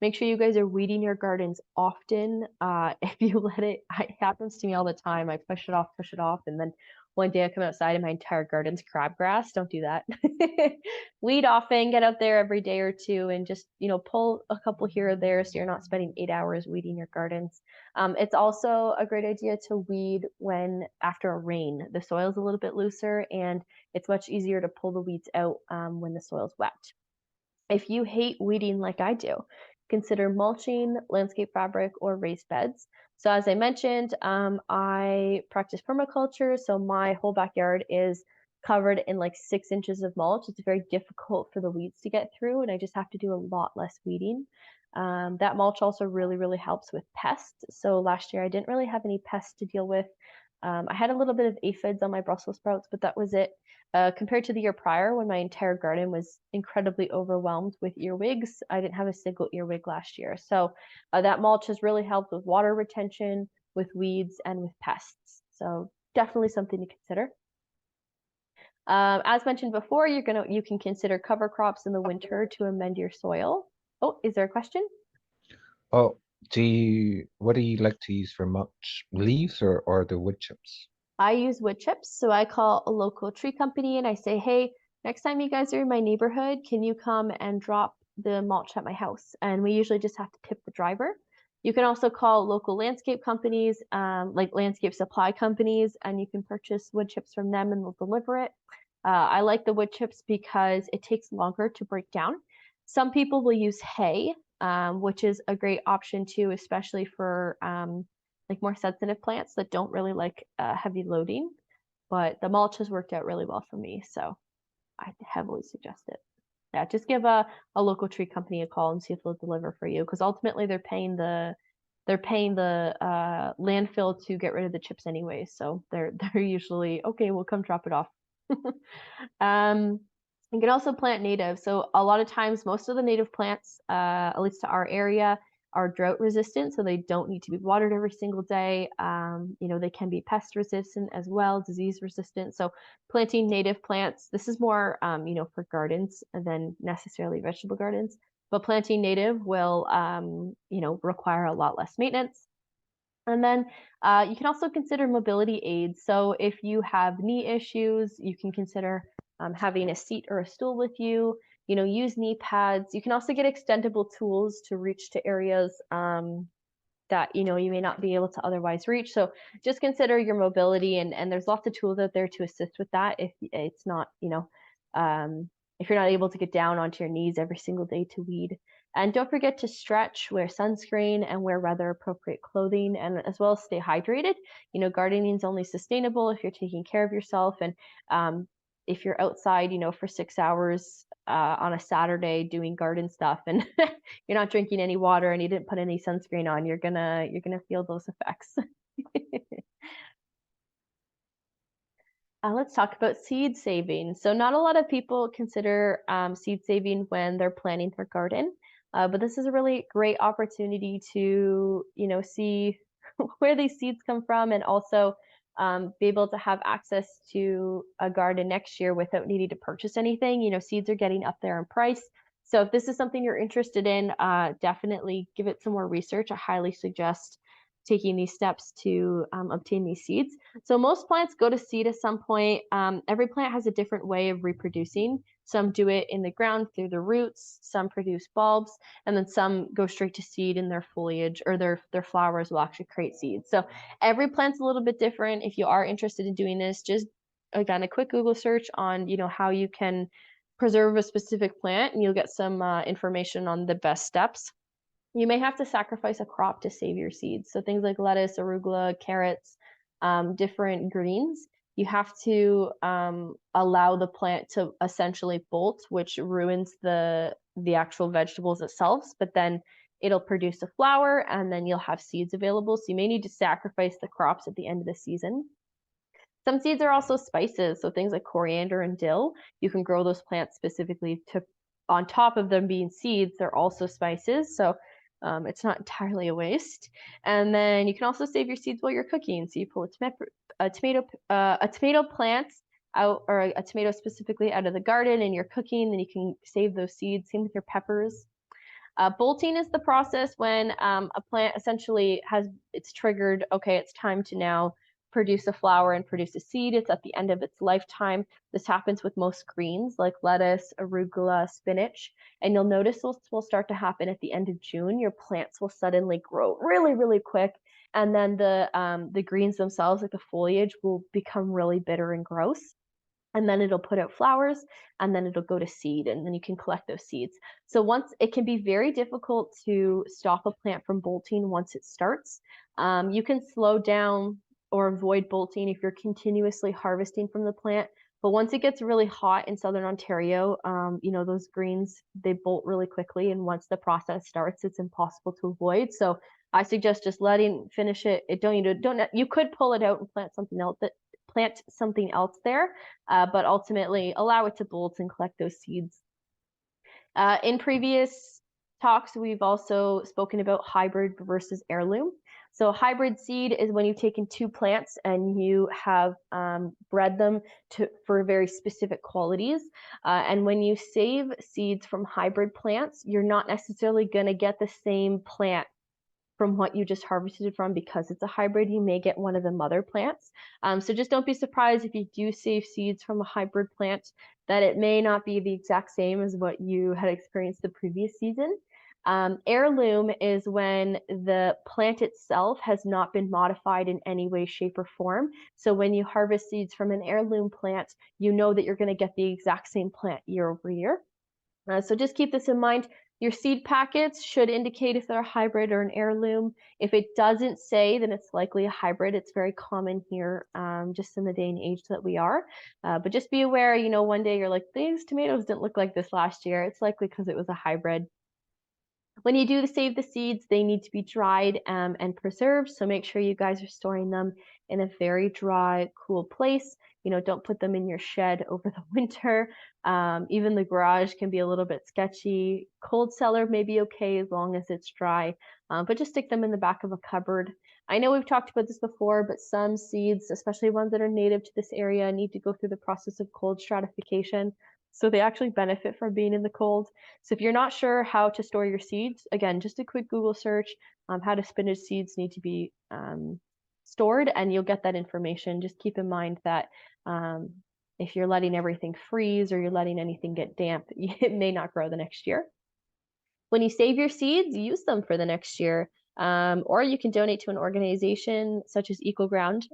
Make sure you guys are weeding your gardens often. If you let it happens to me all the time. I push it off, and then one day I come outside and my entire garden's crabgrass. Don't do that. Weed often, get out there every day or two, and just pull a couple here or there so you're not spending 8 hours weeding your gardens. It's also a great idea to weed when after a rain. The soil's a little bit looser, and it's much easier to pull the weeds out when the soil's wet. If you hate weeding like I do, consider mulching, landscape fabric, or raised beds. So as I mentioned, I practice permaculture, so my whole backyard is covered in like 6 inches of mulch. It's very difficult for the weeds to get through, and I just have to do a lot less weeding. That mulch also really, really helps with pests. So last year I didn't really have any pests to deal with. I had a little bit of aphids on my Brussels sprouts, but that was it. Compared to the year prior, when my entire garden was incredibly overwhelmed with earwigs, I didn't have a single earwig last year. So that mulch has really helped with water retention, with weeds, and with pests. So definitely something to consider. As mentioned before, you can consider cover crops in the winter to amend your soil. Oh, is there a question?
Oh, what do you like to use for mulch? Leaves or the wood chips?
I use wood chips, so I call a local tree company and I say, hey, next time you guys are in my neighborhood, can you come and drop the mulch at my house? And we usually just have to tip the driver. You can also call local landscape companies, like landscape supply companies, and you can purchase wood chips from them and they'll deliver it. I like the wood chips because it takes longer to break down. Some people will use hay, which is a great option too, especially for like more sensitive plants that don't really like heavy loading. But the mulch has worked out really well for me, so I heavily suggest it. Yeah, just give a local tree company a call and see if they'll deliver for you, because ultimately they're paying the landfill to get rid of the chips anyway, so they're usually okay. We'll come drop it off. You can also plant native. So a lot of times, most of the native plants, at least to our area, are drought resistant, so they don't need to be watered every single day. They can be pest resistant as well, disease resistant. So planting native plants, this is more, for gardens than necessarily vegetable gardens. But planting native will, require a lot less maintenance. And then you can also consider mobility aids. So if you have knee issues, you can consider having a seat or a stool with you. Use knee pads. You can also get extendable tools to reach to areas that you may not be able to otherwise reach. So just consider your mobility, and there's lots of tools out there to assist with that if it's not, if you're not able to get down onto your knees every single day to weed. And don't forget to stretch, wear sunscreen, and wear weather appropriate clothing, and as well as stay hydrated. Gardening is only sustainable if you're taking care of yourself. And if you're outside, for 6 hours on a Saturday doing garden stuff, and you're not drinking any water and you didn't put any sunscreen on, you're gonna feel those effects. Let's talk about seed saving. So not a lot of people consider seed saving when they're planning their garden, but this is a really great opportunity to, see where these seeds come from, and also be able to have access to a garden next year without needing to purchase anything. Seeds are getting up there in price. So if this is something you're interested in, definitely give it some more research. I highly suggest taking these steps to obtain these seeds. So most plants go to seed at some point. Every plant has a different way of reproducing. Some do it in the ground through the roots, some produce bulbs, and then some go straight to seed in their foliage, or their flowers will actually create seeds. So every plant's a little bit different. If you are interested in doing this, just again, a quick Google search on, how you can preserve a specific plant, and you'll get some information on the best steps. You may have to sacrifice a crop to save your seeds. So things like lettuce, arugula, carrots, different greens. You have to allow the plant to essentially bolt, which ruins the actual vegetables itself. But then it'll produce a flower, and then you'll have seeds available. So you may need to sacrifice the crops at the end of the season. Some seeds are also spices, so things like coriander and dill. You can grow those plants specifically to, on top of them being seeds, they're also spices. So it's not entirely a waste. And then you can also save your seeds while you're cooking. So you pull a tomato plant out, or a tomato specifically out of the garden, and you're cooking, then you can save those seeds. Same with your peppers. Bolting is the process when a plant essentially it's triggered, okay, it's time to now produce a flower and produce a seed. It's at the end of its lifetime. This happens with most greens like lettuce, arugula, spinach. And you'll notice this will start to happen at the end of June. Your plants will suddenly grow really, really quick. And then the greens themselves, like the foliage, will become really bitter and gross. And then it'll put out flowers, and then it'll go to seed, and then you can collect those seeds. So it can be very difficult to stop a plant from bolting once it starts. You can slow down or avoid bolting if you're continuously harvesting from the plant. But once it gets really hot in Southern Ontario, those greens, they bolt really quickly. And once the process starts, it's impossible to avoid. So I suggest just finish it. You could pull it out and plant something else there, but ultimately allow it to bolt and collect those seeds. In previous talks, we've also spoken about hybrid versus heirloom. So hybrid seed is when you've taken two plants and you have bred them for very specific qualities. And when you save seeds from hybrid plants, you're not necessarily going to get the same plant from what you just harvested from. Because it's a hybrid, you may get one of the mother plants. So just don't be surprised if you do save seeds from a hybrid plant, that it may not be the exact same as what you had experienced the previous season. Heirloom is when the plant itself has not been modified in any way, shape, or form. So when you harvest seeds from an heirloom plant, you know that you're going to get the exact same plant year over year. So just keep this in mind. Your seed packets should indicate if they're a hybrid or an heirloom. If it doesn't say, then it's likely a hybrid. It's very common here, just in the day and age that we are. But just be aware, one day you're like, these tomatoes didn't look like this last year. It's likely because it was a hybrid. When you do save the seeds, they need to be dried and preserved. So make sure you guys are storing them in a very dry, cool place. don't put them in your shed over the winter. Even the garage can be a little bit sketchy. Cold cellar may be okay as long as it's dry, but just stick them in the back of a cupboard. I know we've talked about this before, but some seeds, especially ones that are native to this area, need to go through the process of cold stratification. So they actually benefit from being in the cold. So if you're not sure how to store your seeds, again, just a quick Google search, how do spinach seeds need to be stored, and you'll get that information. Just keep in mind that if you're letting everything freeze or you're letting anything get damp, it may not grow the next year. When you save your seeds, use them for the next year. Or you can donate to an organization such as EcoGround,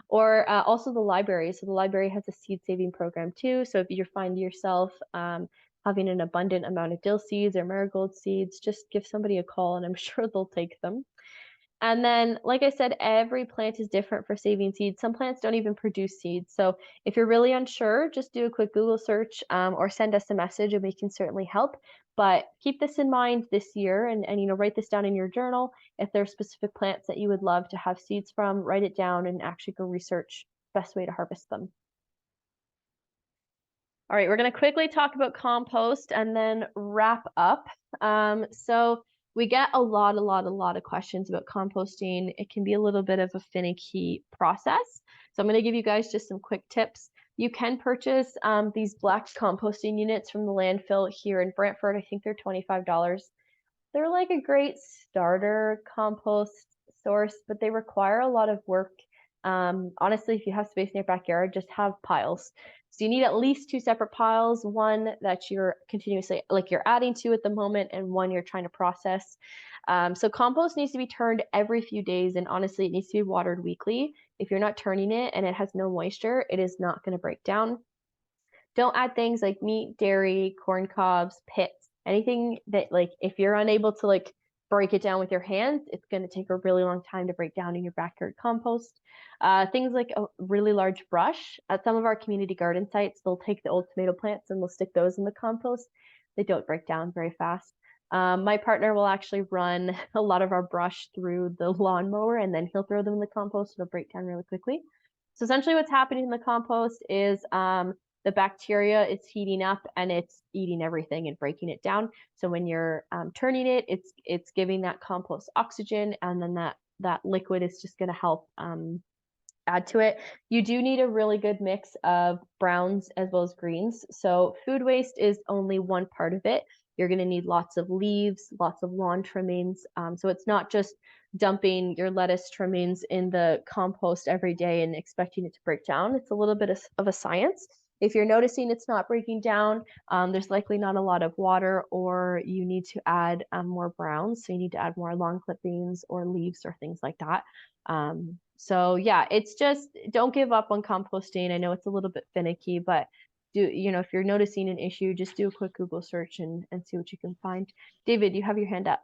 or also the library. So the library has a seed saving program too. So if you find yourself having an abundant amount of dill seeds or marigold seeds, just give somebody a call and I'm sure they'll take them. And then, like I said, every plant is different for saving seeds. Some plants don't even produce seeds. So if you're really unsure, just do a quick Google search or send us a message and we can certainly help. But keep this in mind this year and write this down in your journal. If there are specific plants that you would love to have seeds from, write it down and actually go research the best way to harvest them. All right, we're going to quickly talk about compost and then wrap up. So we get a lot of questions about composting. It can be a little bit of a finicky process. So I'm going to give you guys just some quick tips. You can purchase these black composting units from the landfill here in Brantford. I think they're $25. They're like a great starter compost source, but they require a lot of work. Honestly, if you have space in your backyard, just have piles. So you need at least 2 separate piles, one that you're continuously, like you're adding to at the moment, and one you're trying to process. So compost needs to be turned every few days, and honestly, it needs to be watered weekly. If you're not turning it and it has no moisture, it is not going to break down. Don't add things like meat, dairy, corn cobs, pits, anything that, like, if you're unable to like break it down with your hands, it's going to take a really long time to break down in your backyard compost. Things like a really large brush. At some of our community garden sites, they'll take the old tomato plants and they'll stick those in the compost. They don't break down very fast. My partner will actually run a lot of our brush through the lawnmower and then he'll throw them in the compost. It'll break down really quickly. So essentially what's happening in the compost is the bacteria is heating up and it's eating everything and breaking it down. So when you're turning it, it's giving that compost oxygen, and then that liquid is just going to help add to it. You do need a really good mix of browns as well as greens. So food waste is only one part of it. You're going to need lots of leaves, lots of lawn trimmings. So it's not just dumping your lettuce trimmings in the compost every day and expecting it to break down. It's a little bit of a science. If you're noticing it's not breaking down, there's likely not a lot of water, or you need to add more browns. So you need to add more lawn clippings or leaves or things like that. So yeah, it's just, don't give up on composting. I know it's a little bit finicky, but if you're noticing an issue, just do a quick Google search and see what you can find. David, you have your hand up.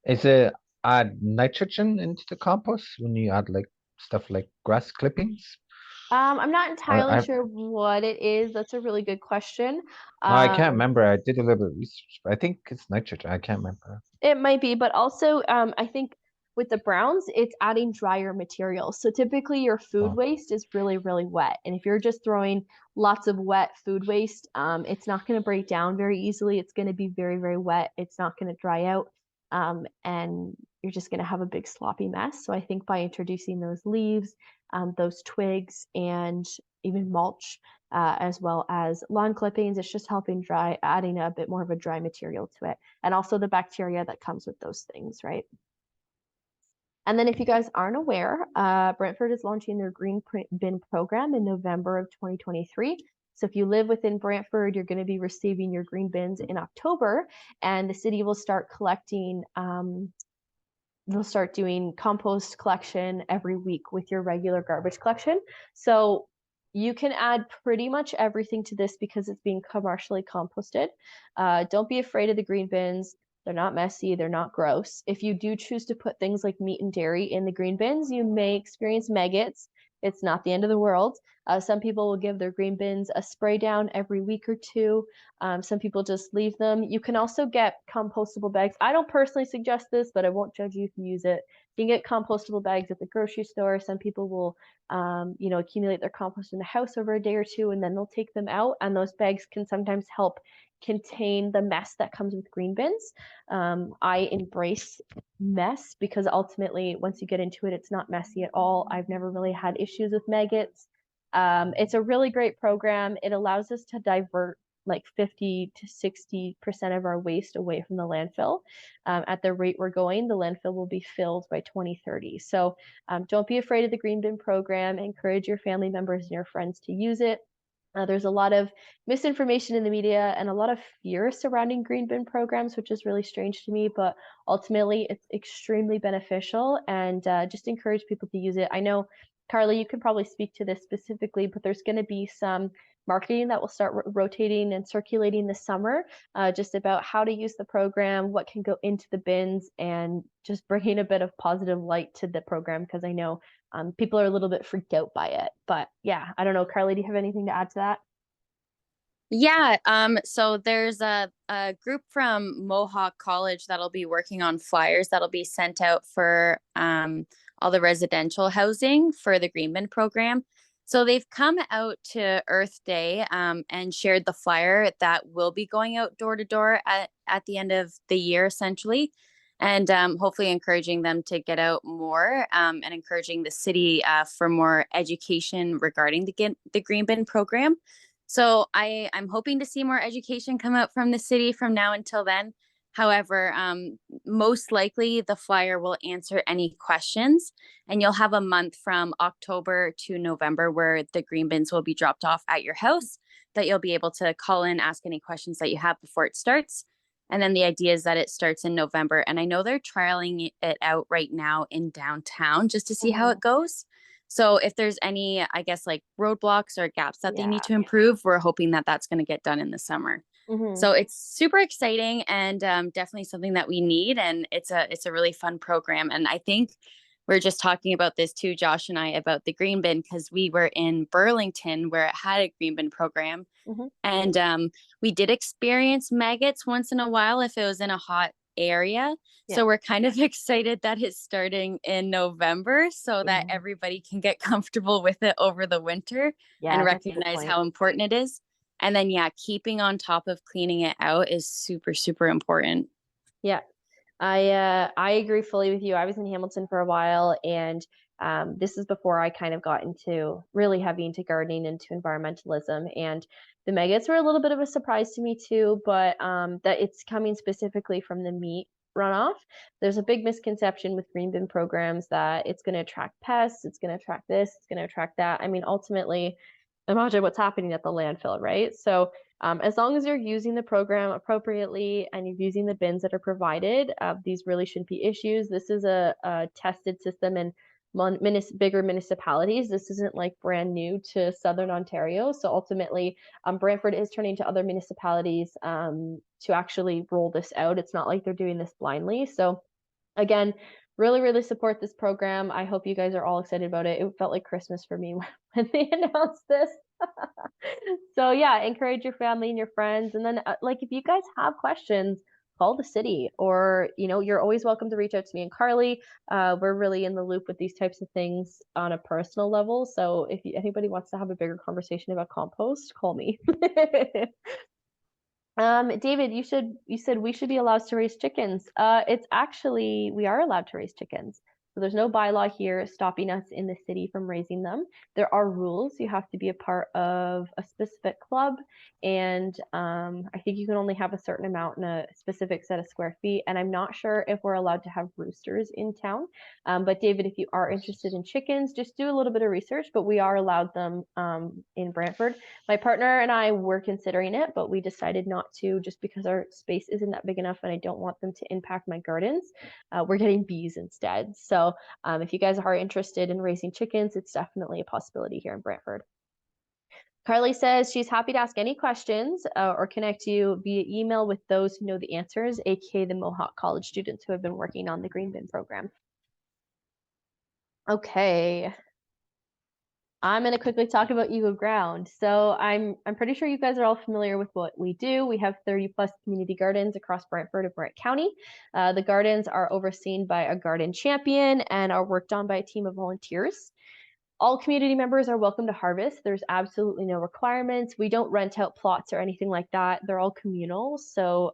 Is it add nitrogen into the compost when you add like stuff like grass clippings?
I'm not entirely
I
sure what it is. That's a really good question.
I can't remember. I did a little bit of research, but I think it's nitrogen. I can't remember.
It might be, but also I think with the browns, it's adding drier material. So typically your food waste is really, really wet. And if you're just throwing lots of wet food waste, it's not going to break down very easily. It's going to be very, very wet. It's not going to dry out. And you're just going to have a big sloppy mess. So I think by introducing those leaves, those twigs, and even mulch, as well as lawn clippings, it's just helping adding a bit more of a dry material to it. And also the bacteria that comes with those things, right? And then if you guys aren't aware, Brantford is launching their green bin program in November of 2023. So if you live within Brantford, you're going to be receiving your green bins in October, and the city will start collecting, they'll start doing compost collection every week with your regular garbage collection. So you can add pretty much everything to this because it's being commercially composted. Don't be afraid of the green bins. They're not messy, they're not gross. If you do choose to put things like meat and dairy in the green bins, you may experience maggots. It's not the end of the world. Some people will give their green bins a spray down every week or two. Some people just leave them. You can also get compostable bags. I don't personally suggest this, but I won't judge you if you use it. You can get compostable bags at the grocery store. Some people will, accumulate their compost in the house over a day or two, and then they'll take them out. And those bags can sometimes help contain the mess that comes with green bins. I embrace mess because ultimately, once you get into it, it's not messy at all. I've never really had issues with maggots. It's a really great program. It allows us to divert like 50 to 60% of our waste away from the landfill. At the rate we're going, the landfill will be filled by 2030. So don't be afraid of the green bin program. Encourage your family members and your friends to use it. There's a lot of misinformation in the media and a lot of fear surrounding green bin programs, which is really strange to me, but ultimately it's extremely beneficial, and just encourage people to use it. I know, Carly, you can probably speak to this specifically, but there's going to be some marketing that will start rotating and circulating this summer, just about how to use the program, what can go into the bins, and just bringing a bit of positive light to the program, because I know people are a little bit freaked out by it. But yeah, I don't know, Carly, do you have anything to add to that?
Yeah, so there's a group from Mohawk College that'll be working on flyers that'll be sent out for all the residential housing for the Green Bin program. So they've come out to Earth Day and shared the flyer that will be going out door to door at the end of the year, essentially. And hopefully encouraging them to get out more and encouraging the city for more education regarding the Green Bin program. So I'm hoping to see more education come out from the city from now until then. However, most likely the flyer will answer any questions, and you'll have a month from October to November where the green bins will be dropped off at your house that you'll be able to call in, ask any questions that you have before it starts. And then the idea is that it starts in November. And I know they're trialing it out right now in downtown just to see how it goes. So if there's any, I guess, like roadblocks or gaps that they need to improve, we're hoping that that's going to get done in the summer. So it's super exciting and definitely something that we need. And it's a really fun program. And I think we're just talking about this too, Josh and I, about the green bin, because we were in Burlington where it had a green bin program. And we did experience maggots once in a while if it was in a hot area. So we're kind of excited that it's starting in November so that everybody can get comfortable with it over the winter and recognize how important it is. And then, keeping on top of cleaning it out is super, super important.
Yeah, I agree fully with you. I was in Hamilton for a while, and this is before I kind of got into really heavy into gardening, into environmentalism, and the maggots were a little bit of a surprise to me too, but that it's coming specifically from the meat runoff. There's a big misconception with green bin programs that it's going to attract pests, it's going to attract this, it's going to attract that. I mean, ultimately, imagine what's happening at the landfill, right? So as long as you're using the program appropriately and you're using the bins that are provided, these really shouldn't be issues. This is a tested system in bigger municipalities. This isn't like brand new to Southern Ontario. So ultimately, Brantford is turning to other municipalities to actually roll this out. It's not like they're doing this blindly. So again, really, really support this program. I hope you guys are all excited about it. It felt like Christmas for me when they announced this. So yeah, encourage your family and your friends. And then like if you guys have questions, call the city, or you're always welcome to reach out to me and Carly. We're really in the loop with these types of things on a personal level. So if anybody wants to have a bigger conversation about compost, call me. David, you said we should be allowed to raise chickens. It's actually, we are allowed to raise chickens. So there's no bylaw here stopping us in the city from raising them. There are rules. You have to be a part of a specific club, and I think you can only have a certain amount in a specific set of square feet. And I'm not sure if we're allowed to have roosters in town. But David, if you are interested in chickens, just do a little bit of research, but we are allowed them in Brantford. My partner and I were considering it, but we decided not to just because our space isn't that big enough and I don't want them to impact my gardens. We're getting bees instead. So if you guys are interested in raising chickens, it's definitely a possibility here in Brantford. Carly says she's happy to ask any questions or connect you via email with those who know the answers, aka the Mohawk College students who have been working on the Green Bin program. Okay. I'm going to quickly talk about Eagle Ground. So I'm pretty sure you guys are all familiar with what we do. We have 30 plus community gardens across Brantford and Brant County. The gardens are overseen by a garden champion and are worked on by a team of volunteers. All community members are welcome to harvest. There's absolutely no requirements. We don't rent out plots or anything like that. They're all communal. So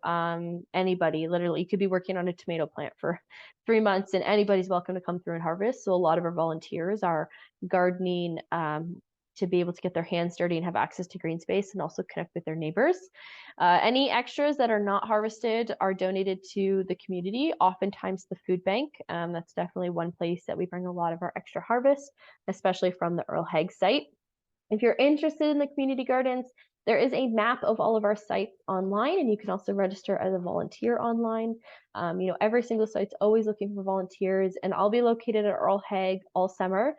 anybody, literally, you could be working on a tomato plant for 3 months and anybody's welcome to come through and harvest. So a lot of our volunteers are gardening to be able to get their hands dirty and have access to green space and also connect with their neighbors. Any extras that are not harvested are donated to the community, oftentimes the food bank. That's definitely one place that we bring a lot of our extra harvest, especially from the Earl Haig site. If you're interested in the community gardens, there is a map of all of our sites online, and you can also register as a volunteer online. Every single site's always looking for volunteers, and I'll be located at Earl Haig all summer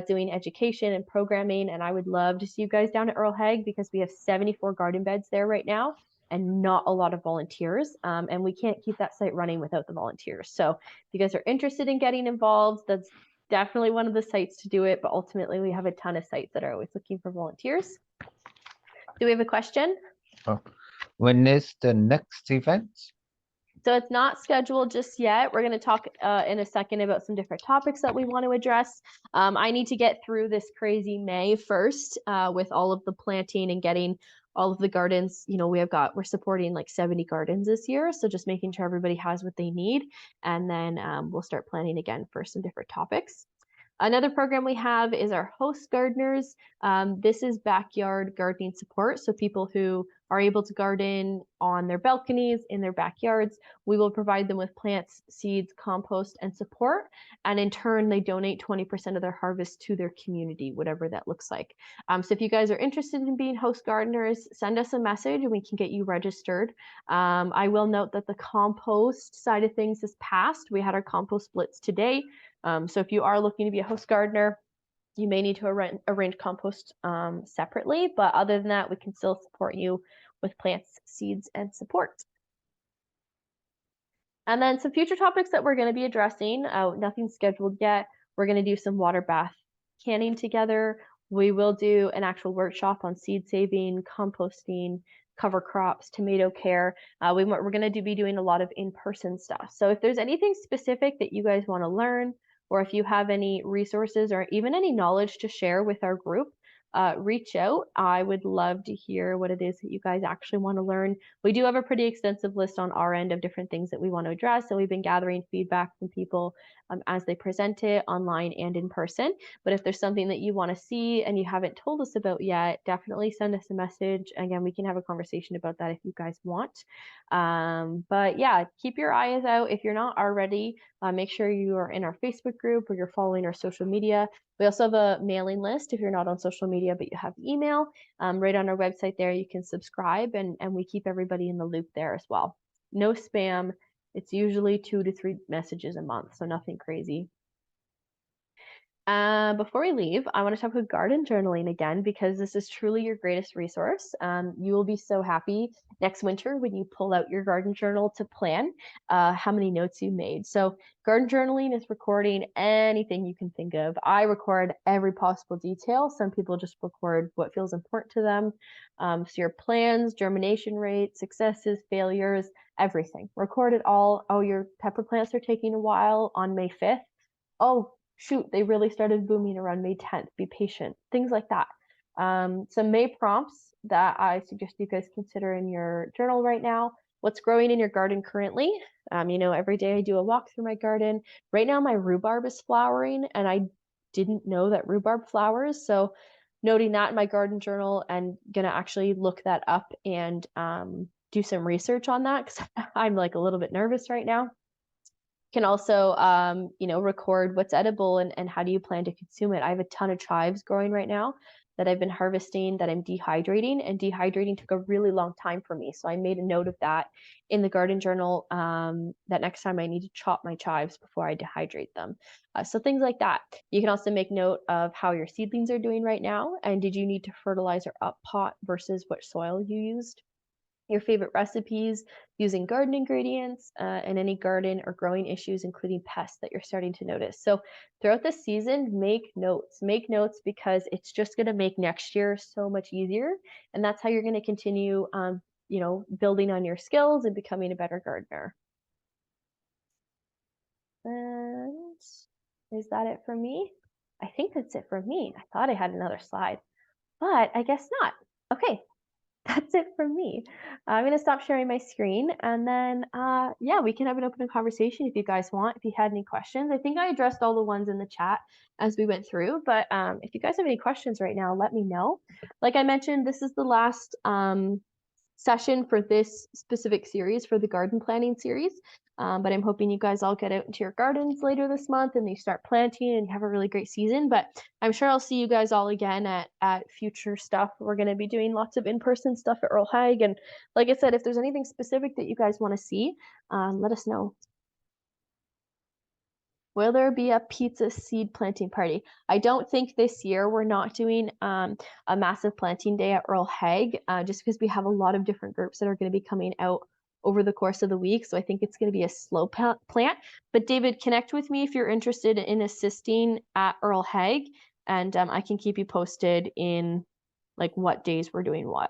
doing education and programming, and I would love to see you guys down at Earl Haig because we have 74 garden beds there right now and not a lot of volunteers, and we can't keep that site running without the volunteers. So if you guys are interested in getting involved, that's definitely one of the sites to do it, but ultimately we have a ton of sites that are always looking for volunteers. Do we have a question?
Oh. When is the next event?
So it's not scheduled just yet. We're going to talk in a second about some different topics that we want to address. I need to get through this crazy May first with all of the planting and getting all of the gardens. We're supporting like 70 gardens this year. So just making sure everybody has what they need. And then we'll start planning again for some different topics. Another program we have is our host gardeners. This is backyard gardening support. So people who are able to garden on their balconies, in their backyards, we will provide them with plants, seeds, compost, and support. And in turn, they donate 20% of their harvest to their community, whatever that looks like. So if you guys are interested in being host gardeners, send us a message and we can get you registered. I will note that the compost side of things has passed. We had our compost splits today. So if you are looking to be a host gardener, you may need to arrange compost separately, but other than that, we can still support you with plants, seeds, and support. And then some future topics that we're going to be addressing, nothing scheduled yet. We're going to do some water bath canning together. We will do an actual workshop on seed saving, composting, cover crops, tomato care. We're going to be doing a lot of in-person stuff. So if there's anything specific that you guys want to learn, or if you have any resources or even any knowledge to share with our group, reach out. I would love to hear what it is that you guys actually want to learn. We do have a pretty extensive list on our end of different things that we want to address, and we've been gathering feedback from people as they present it online and in person. But if there's something that you want to see and you haven't told us about yet, definitely send us a message. Again, we can have a conversation about that if you guys want. But yeah, keep your eyes out. If you're not already, make sure you are in our Facebook group or you're following our social media. We also have a mailing list if you're not on social media, but you have email. Right on our website there, you can subscribe and we keep everybody in the loop there as well. No spam. It's usually 2 to 3 messages a month, so nothing crazy. Before we leave, I want to talk about garden journaling again, because this is truly your greatest resource. You will be so happy next winter when you pull out your garden journal to plan how many notes you made. So garden journaling is recording anything you can think of. I record every possible detail. Some people just record what feels important to them. So your plans, germination rates, successes, failures, everything. Record it all. Oh, your pepper plants are taking a while on May 5th. Oh, shoot, they really started booming around May 10th. Be patient. Things like that. Some May prompts that I suggest you guys consider in your journal right now. What's growing in your garden currently? Every day I do a walk through my garden. Right now my rhubarb is flowering, and I didn't know that rhubarb flowers. So noting that in my garden journal and gonna actually look that up and do some research on that because I'm like a little bit nervous right now. Can also, record what's edible and how do you plan to consume it. I have a ton of chives growing right now that I've been harvesting that I'm dehydrating, and dehydrating took a really long time for me. So I made a note of that in the garden journal that next time I need to chop my chives before I dehydrate them. So things like that. You can also make note of how your seedlings are doing right now, and did you need to fertilize or up pot versus what soil you used. your favorite recipes using garden ingredients, and any garden or growing issues, including pests that you're starting to notice. So throughout the season, make notes because it's just going to make next year so much easier. And that's how you're going to continue, building on your skills and becoming a better gardener. And is that it for me? I think that's it for me. I thought I had another slide, but I guess not. Okay, that's it from me. I'm going to stop sharing my screen, and then, we can have an open conversation if you guys want, if you had any questions. I think I addressed all the ones in the chat as we went through, but if you guys have any questions right now, let me know. Like I mentioned, this is the last session for this specific series, for the garden planning series. But I'm hoping you guys all get out into your gardens later this month and you start planting and have a really great season. But I'm sure I'll see you guys all again at future stuff. We're going to be doing lots of in-person stuff at Earl Haig. And like I said, if there's anything specific that you guys want to see, let us know. Will there be a pizza seed planting party? I don't think this year we're not doing a massive planting day at Earl Haig, just because we have a lot of different groups that are going to be coming out over the course of the week. So I think it's going to be a slow plant. But David, connect with me if you're interested in assisting at Earl Haig, and I can keep you posted in like what days we're doing what.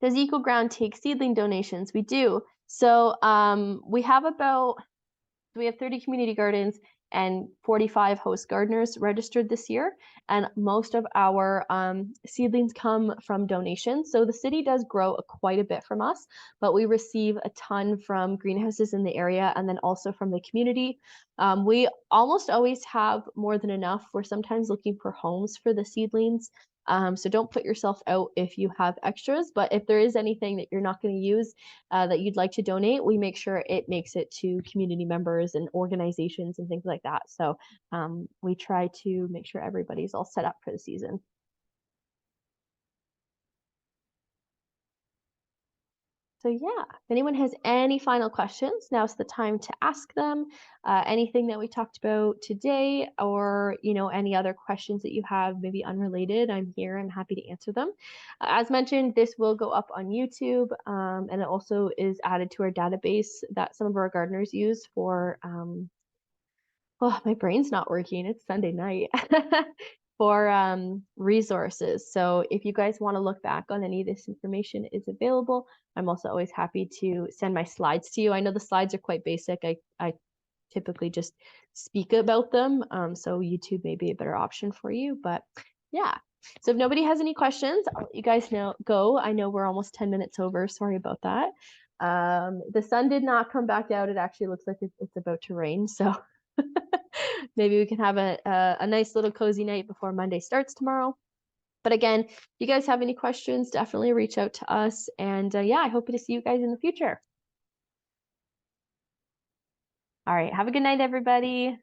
Does EcoGround take seedling donations? We do. So we have 30 community gardens and 45 host gardeners registered this year. And most of our seedlings come from donations. So the city does grow quite a bit from us, but we receive a ton from greenhouses in the area and then also from the community. We almost always have more than enough. We're sometimes looking for homes for the seedlings. So don't put yourself out if you have extras, but if there is anything that you're not going to use that you'd like to donate, we make sure it makes it to community members and organizations and things like that. So we try to make sure everybody's all set up for the season. So yeah, if anyone has any final questions, now's the time to ask them. Anything that we talked about today, or any other questions that you have, maybe unrelated, I'm here. I'm happy to answer them. As mentioned, this will go up on YouTube, and it also is added to our database that some of our gardeners use for. Oh, my brain's not working. It's Sunday night. For resources. So if you guys want to look back on any of this information is available. I'm also always happy to send my slides to you. I know the slides are quite basic. I typically just speak about them. So YouTube may be a better option for you, but yeah. So if nobody has any questions, I'll let you guys go. I know we're almost 10 minutes over. Sorry about that. The sun did not come back out. It actually looks like it's about to rain. So maybe we can have a nice little cozy night before Monday starts tomorrow. But again, if you guys have any questions, definitely reach out to us. And I hope to see you guys in the future. All right. Have a good night, everybody.